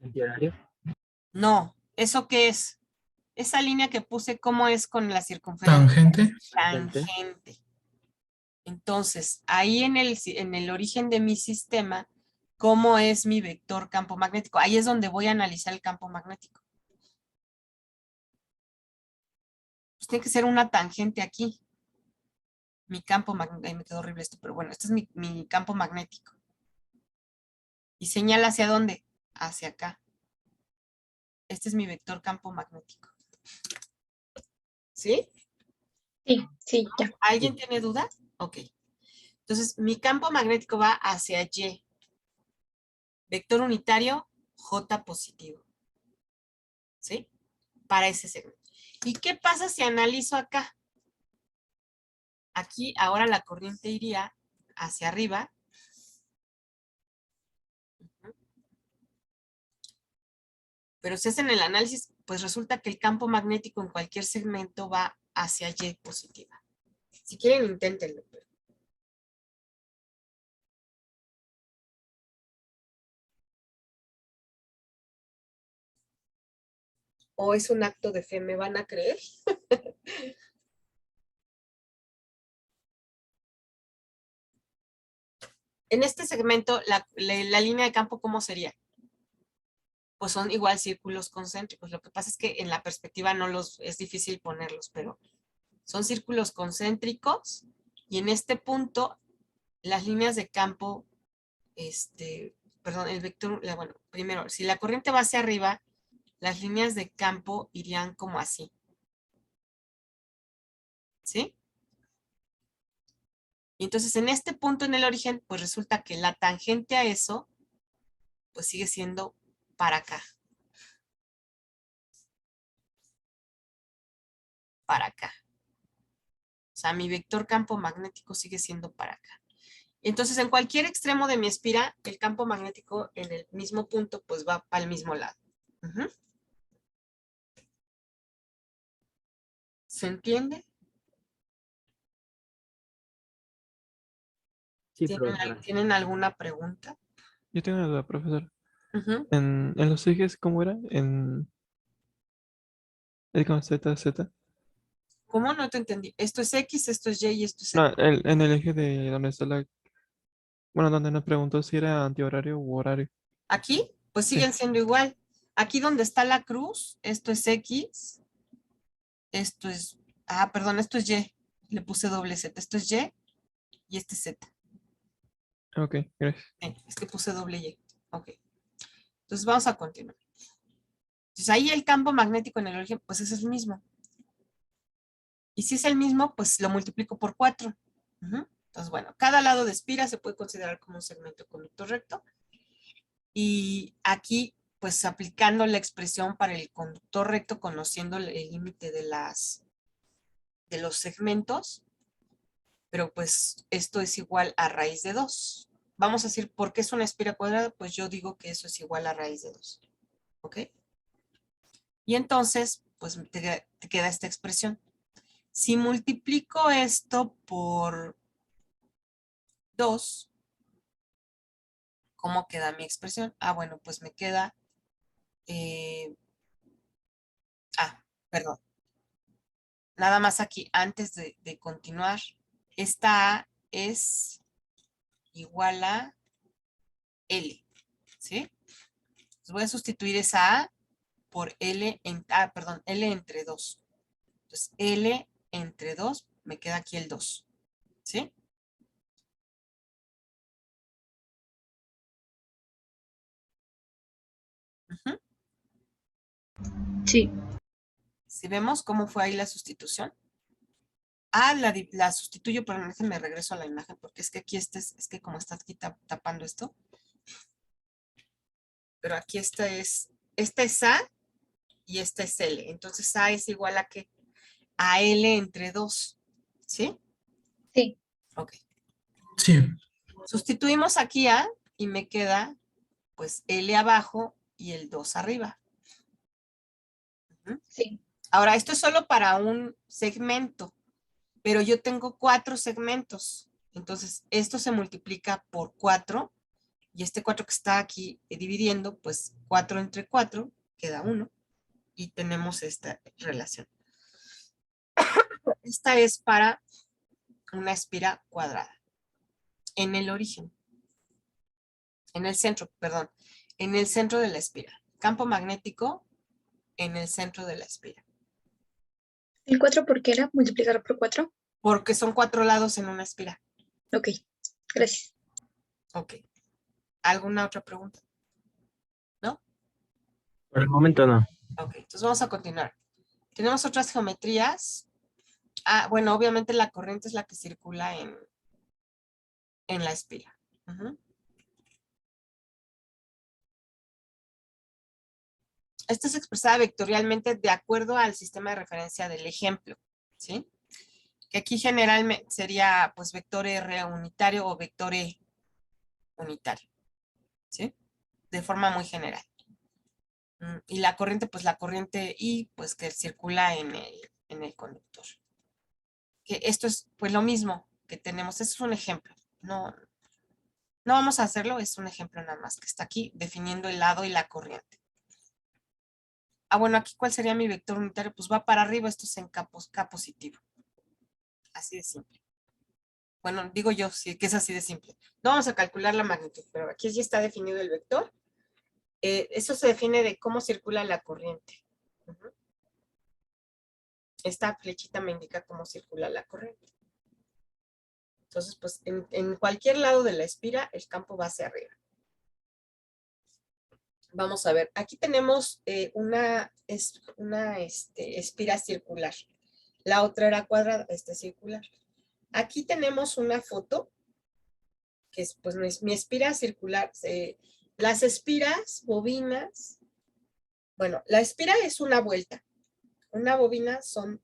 ¿Antihorario? No, ¿eso qué es? Esa línea que puse, ¿cómo es con la circunferencia? Tangente. Tangente. Entonces, ahí en el origen de mi sistema, ¿cómo es mi vector campo magnético? Ahí es donde voy a analizar el campo magnético. Pues tiene que ser una tangente aquí. mi campo magnético, ahí me quedó horrible esto, pero bueno, este es mi campo magnético. Y señala hacia dónde, hacia acá. Este es mi vector campo magnético. ¿Sí? Sí, sí, ya. ¿Alguien tiene duda? Ok. Entonces, mi campo magnético va hacia Y. Vector unitario, J positivo. ¿Sí? Para ese segmento. ¿Y qué pasa si analizo acá? Aquí ahora la corriente iría hacia arriba. Pero si hacen el análisis, pues resulta que el campo magnético en cualquier segmento va hacia Y positiva. Si quieren, inténtenlo. ¿O es un acto de fe? ¿Me van a creer? En este segmento, la línea de campo, ¿cómo sería? Pues son igual círculos concéntricos. Lo que pasa es que en la perspectiva es difícil ponerlos, pero son círculos concéntricos y en este punto las líneas de campo, perdón, el vector, bueno, primero, si la corriente va hacia arriba, las líneas de campo irían como así. ¿Sí? Y entonces en este punto en el origen, pues resulta que la tangente a eso, pues sigue siendo para acá. Para acá. O sea, mi vector campo magnético sigue siendo para acá. Entonces, en cualquier extremo de mi espira, el campo magnético en el mismo punto, pues va para el mismo lado. ¿Se entiende? Sí, profesora. ¿Tienen alguna pregunta? Yo tengo una duda, profesor. Ujú. En los ejes, ¿cómo era? En el con Z, Z. ¿Cómo? No te entendí. Esto es X, esto es Y y esto es No, Z. en el eje de donde está la... Bueno, donde nos preguntó si era antihorario u horario. Aquí, pues Sí. siguen siendo igual. Aquí donde está la cruz, esto es X, esto es, perdón, esto es Y. Le puse doble Z. Esto es Y y este es Z. Ok, gracias. Es que puse doble Y. Ok. Entonces vamos a continuar. Entonces ahí el campo magnético en el origen, pues ese es el mismo. Y si es el mismo, pues lo multiplico por 4. Entonces, bueno, cada lado de espira se puede considerar como un segmento conductor recto. Y aquí, pues aplicando la expresión para el conductor recto, conociendo el límite de los segmentos, pero pues esto es igual a raíz de 2. Vamos a decir, ¿por qué es una espira cuadrada? Pues yo digo que eso es igual a raíz de 2. ¿Ok? Y entonces, pues te queda esta expresión. Si multiplico esto por 2, ¿cómo queda mi expresión? Bueno, pues me queda, perdón. Nada más aquí, antes de continuar, esta A es igual a L, ¿sí? Entonces voy a sustituir esa A por L, L entre 2. Entonces, L entre 2, me queda aquí el 2, ¿sí? Sí. Si vemos cómo fue ahí la sustitución. La sustituyo, pero me regreso a la imagen, porque es que aquí es que como está aquí tapando esto. Pero aquí esta es A y esta es L. Entonces A es igual a ¿qué? A L entre 2, ¿sí? Sí. Ok. Sí, Sustituimos aquí A y me queda pues L abajo y el 2 arriba. Sí. Ahora, esto es solo para un segmento, pero yo tengo 4 segmentos. Entonces, esto se multiplica por 4 y este 4 que está aquí dividiendo, pues 4 entre 4 queda 1 y tenemos esta relación. Esta es para una espira cuadrada. En el origen. En el centro, perdón. En el centro de la espira. Campo magnético en el centro de la espira. ¿El 4 por qué era? ¿Multiplicar por 4? porque son 4 lados en una espiral. Ok, gracias. Ok. ¿Alguna otra pregunta? Por el momento no. Ok, entonces vamos a continuar. Tenemos otras geometrías. Ah, bueno, obviamente la corriente es la que circula en la espiral. Ujú. Esta es expresada vectorialmente de acuerdo al sistema de referencia del ejemplo, ¿sí? Que aquí generalmente sería pues vector R unitario o vector E unitario, ¿sí? De forma muy general. Y la corriente, pues la corriente I, pues que circula en el conductor. Que esto es pues lo mismo que tenemos, este es un ejemplo. No vamos a hacerlo, es un ejemplo nada más que está aquí definiendo el lado y la corriente. Ah, bueno, aquí ¿cuál sería mi vector unitario? Pues va para arriba, esto es en K positivo. Así de simple. Bueno, digo yo, sí, que es así de simple. No vamos a calcular la magnitud, pero aquí ya está definido el vector. Eso se define de cómo circula la corriente. Ujú. Esta flechita me indica cómo circula la corriente. Entonces, pues en cualquier lado de la espira, el campo va hacia arriba. Vamos a ver, aquí tenemos una espira circular. La otra era cuadrada, circular. Aquí tenemos una foto, que es pues mi espira circular. Las espiras, bobinas, bueno, la espira es una vuelta. Una bobina son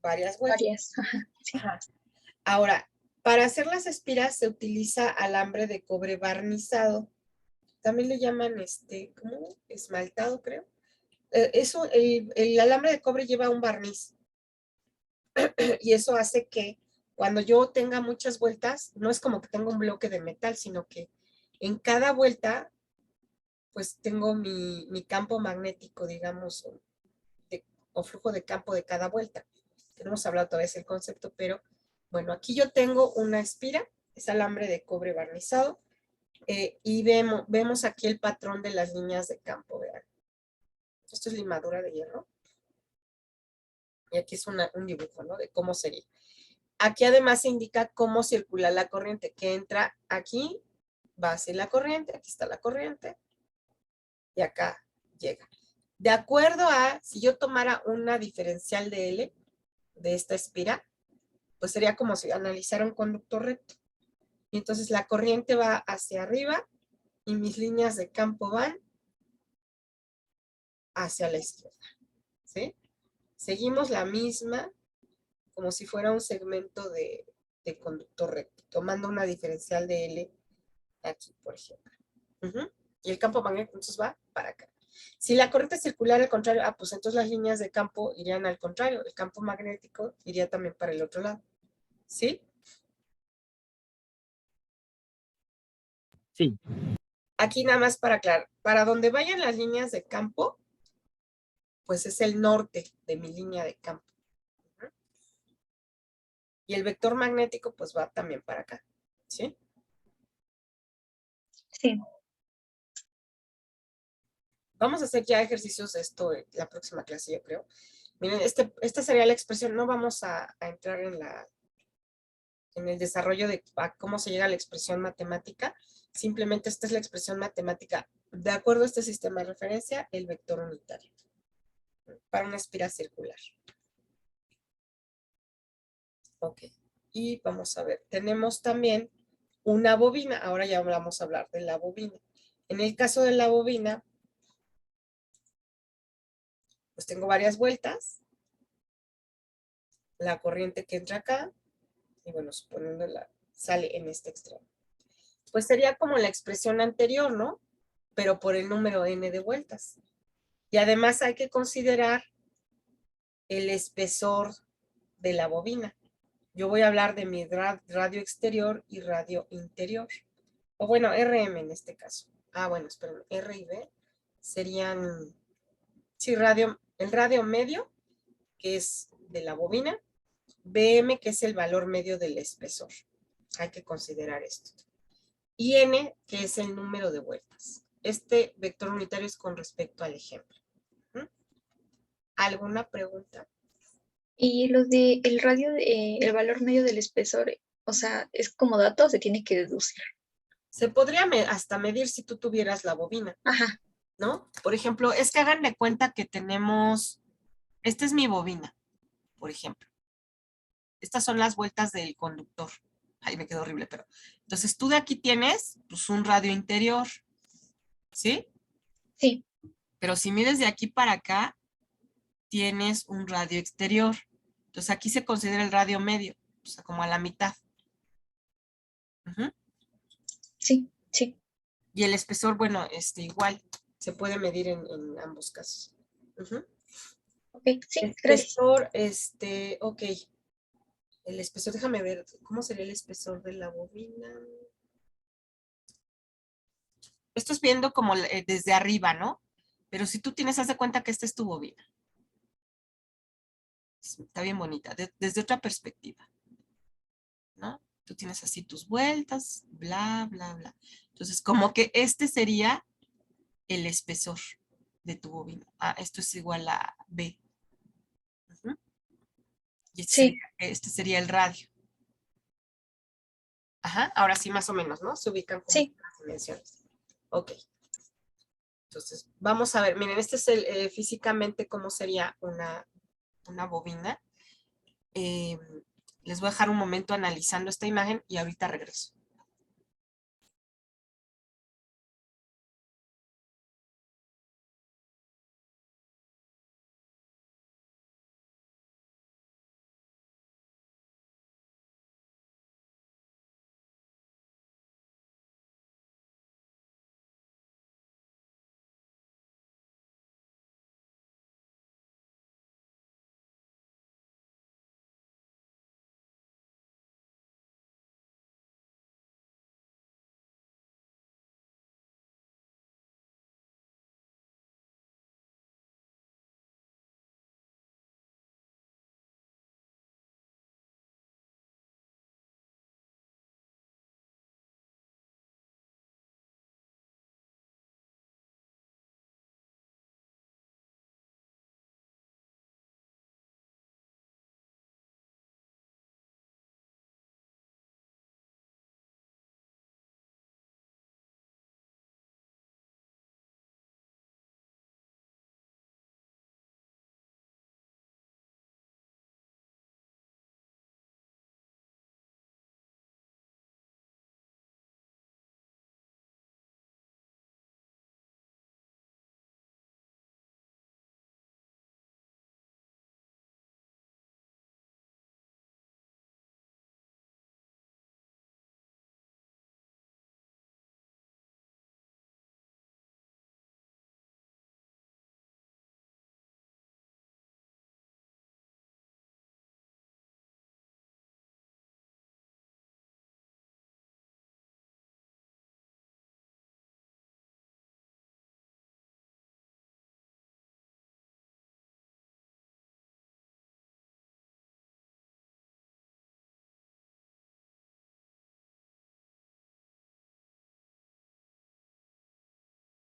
varias vueltas. Varias. Sí. Ajá. Ahora, para hacer las espiras se utiliza alambre de cobre barnizado. También le llaman, ¿cómo? Esmaltado, creo. Eso, el alambre de cobre lleva un barniz. Y eso hace que cuando yo tenga muchas vueltas, no es como que tengo un bloque de metal, sino que en cada vuelta, pues tengo mi campo magnético, digamos, o flujo de campo de cada vuelta. Que no hemos hablado todavía del concepto, pero bueno, aquí yo tengo una espira, es alambre de cobre barnizado, y vemos aquí el patrón de las líneas de campo, vean. Esto es limadura de hierro. Y aquí es un dibujo, ¿no? De cómo sería. Aquí además se indica cómo circula la corriente, que entra aquí, va hacia la corriente, aquí está la corriente, y acá llega. De acuerdo a, si yo tomara una diferencial de L, de esta espira, pues sería como si analizara un conducto recto. Y entonces la corriente va hacia arriba y mis líneas de campo van hacia la izquierda, ¿sí? Seguimos la misma, como si fuera un segmento de conducto recto, tomando una diferencial de L aquí, por ejemplo. Y el campo magnético entonces va para acá. Si la corriente circular al contrario, pues entonces las líneas de campo irían al contrario. El campo magnético iría también para el otro lado. ¿Sí? Sí. Aquí nada más para aclarar. Para donde vayan las líneas de campo, pues es el norte de mi línea de campo. Y el vector magnético pues va también para acá. ¿Sí? Sí. Vamos a hacer ya ejercicios de esto en la próxima clase, yo creo. Miren, esta sería la expresión. No vamos a entrar en el desarrollo de cómo se llega a la expresión matemática. Simplemente esta es la expresión matemática. De acuerdo a este sistema de referencia, el vector unitario. Para una espira circular. Ok. Y vamos a ver. Tenemos también una bobina. Ahora ya vamos a hablar de la bobina. En el caso de la bobina, pues tengo varias vueltas. La corriente que entra acá, y bueno, suponiendo sale en este extremo. Pues sería como la expresión anterior, ¿no? Pero por el número n de vueltas. Y además hay que considerar el espesor de la bobina. Yo voy a hablar de mi radio exterior y radio interior. O bueno, RM en este caso. Ah, bueno, esperen, R y B serían, sí, el radio medio, que es de la bobina, BM, que es el valor medio del espesor. Hay que considerar esto. Y N, que es el número de vueltas. Este vector unitario es con respecto al ejemplo. ¿Alguna pregunta? Y lo de el radio, el valor medio del espesor, o sea, ¿es como dato o se tiene que deducir? Se podría hasta medir si tú tuvieras la bobina, Ajá, ¿no? Por ejemplo, es que hagan de cuenta que tenemos, esta es mi bobina, por ejemplo. Estas son las vueltas del conductor. Ay, me quedó horrible, pero. Entonces tú de aquí tienes, pues, un radio interior, ¿sí? sí, Pero si mides de aquí para acá, tienes un radio exterior. Entonces aquí se considera el radio medio, o sea, como a la mitad. Ujú. sí, sí. Y el espesor, bueno, igual, se puede medir en ambos casos. Ujú. Ok, sí, gracias. Espesor, ok. El espesor, déjame ver, ¿cómo sería el espesor de la bobina? Esto es viendo como desde arriba, ¿no? Pero si tú tienes, haz de cuenta que esta es tu bobina. Está bien bonita, desde otra perspectiva, ¿no? Tú tienes así tus vueltas, bla, bla, bla. Entonces, como que este sería el espesor de tu bobina. Ah, esto es igual a B. Ujú. Y Sí, este sería el radio. Ajá, ahora sí más o menos, ¿no? Se ubican como sí. las dimensiones. Ok. Entonces, vamos a ver. Miren, este es físicamente cómo sería una bobina. Les voy a dejar un momento analizando esta imagen y ahorita regreso.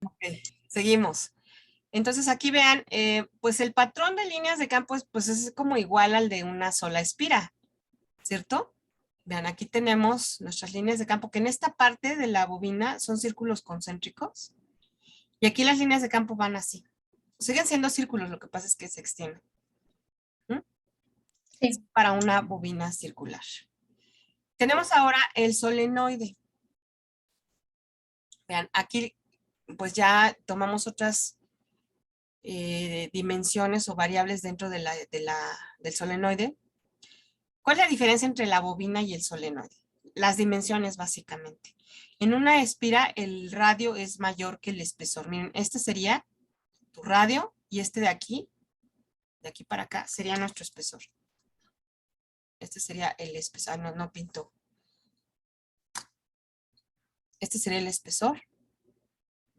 Ok, seguimos. Entonces aquí vean, pues el patrón de líneas de campo pues es como igual al de una sola espira, ¿cierto? Vean, aquí tenemos nuestras líneas de campo, que en esta parte de la bobina son círculos concéntricos. Y aquí las líneas de campo van así. Siguen siendo círculos, lo que pasa es que se extienden. ¿Mm? Es Sí. para una bobina circular. Tenemos ahora el solenoide. Vean, aquí pues ya tomamos otras dimensiones o variables dentro del solenoide. ¿Cuál es la diferencia entre la bobina y el solenoide? Las dimensiones, básicamente. En una espira, el radio es mayor que el espesor. Miren, este sería tu radio y este de aquí para acá, sería nuestro espesor. Este sería el espesor. No pintó. Este sería el espesor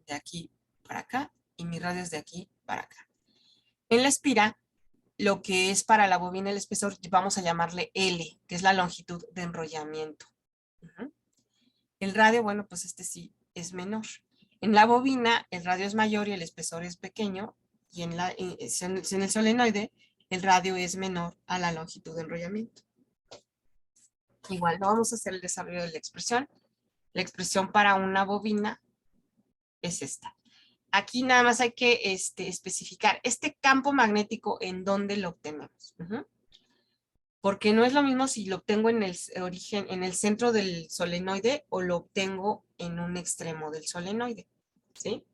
de aquí para acá y mi radio es de aquí para acá. En la espira, lo que es para la bobina el espesor, vamos a llamarle L, que es la longitud de enrollamiento. El radio, bueno, pues este sí es menor. En la bobina, el radio es mayor y el espesor es pequeño. Y en el solenoide, el radio es menor a la longitud de enrollamiento. Igual, no vamos a hacer el desarrollo de la expresión. La expresión para una bobina es esta. Aquí nada más hay que especificar este campo magnético en dónde lo obtenemos. Porque no es lo mismo si lo obtengo en el origen, en el centro del solenoide o lo obtengo en un extremo del solenoide. ¿Sí?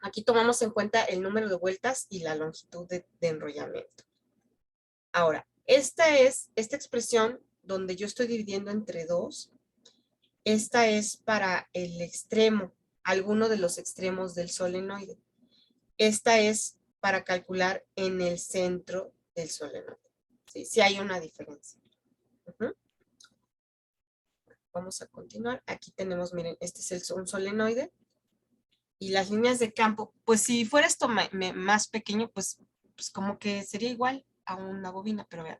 Aquí tomamos en cuenta el número de vueltas y la longitud de enrollamiento. Ahora, esta expresión donde yo estoy dividiendo entre 2. Esta es para el extremo, alguno de los extremos del solenoide. Esta es para calcular en el centro del solenoide. Sí hay una diferencia. Vamos a continuar. Aquí tenemos, miren, este es un solenoide. Y las líneas de campo, pues si fuera esto más pequeño, pues como que sería igual a una bobina, pero vean.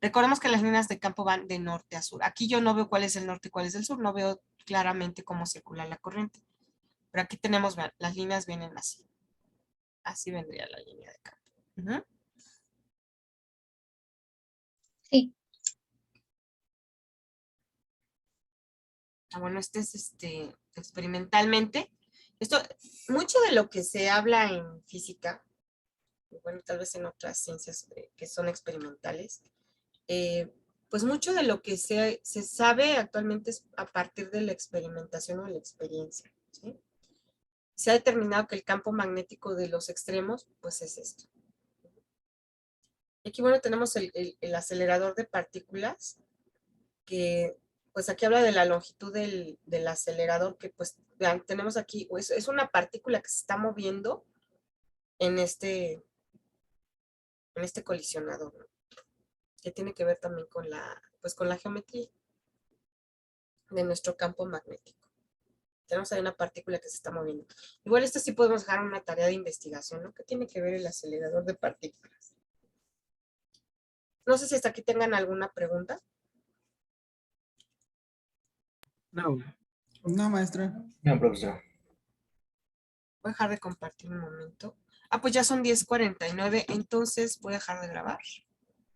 Recordemos que las líneas de campo van de norte a sur. Aquí yo no veo cuál es el norte y cuál es el sur, no veo claramente cómo circula la corriente. Pero aquí tenemos, vean, las líneas vienen así. Así vendría la línea de campo. Sí. Bueno, este es experimentalmente. Mucho de lo que se habla en física, bueno, tal vez en otras ciencias que son experimentales, pues mucho de lo que se sabe actualmente es a partir de la experimentación o la experiencia. ¿Sí? Se ha determinado que el campo magnético de los extremos, pues es esto. Aquí, bueno, tenemos el acelerador de partículas, que pues aquí habla de la longitud del acelerador, que pues vean, tenemos aquí, es una partícula que se está moviendo en este colisionador, ¿no? Que tiene que ver también con la geometría de nuestro campo magnético. Tenemos ahí una partícula que se está moviendo. Igual esto sí podemos dejar una tarea de investigación, ¿no? ¿Qué tiene que ver el acelerador de partículas? No sé si hasta aquí tengan alguna pregunta. No. No, maestra. No, profesor. Voy a dejar de compartir un momento. Pues ya son 10:49, entonces voy a dejar de grabar.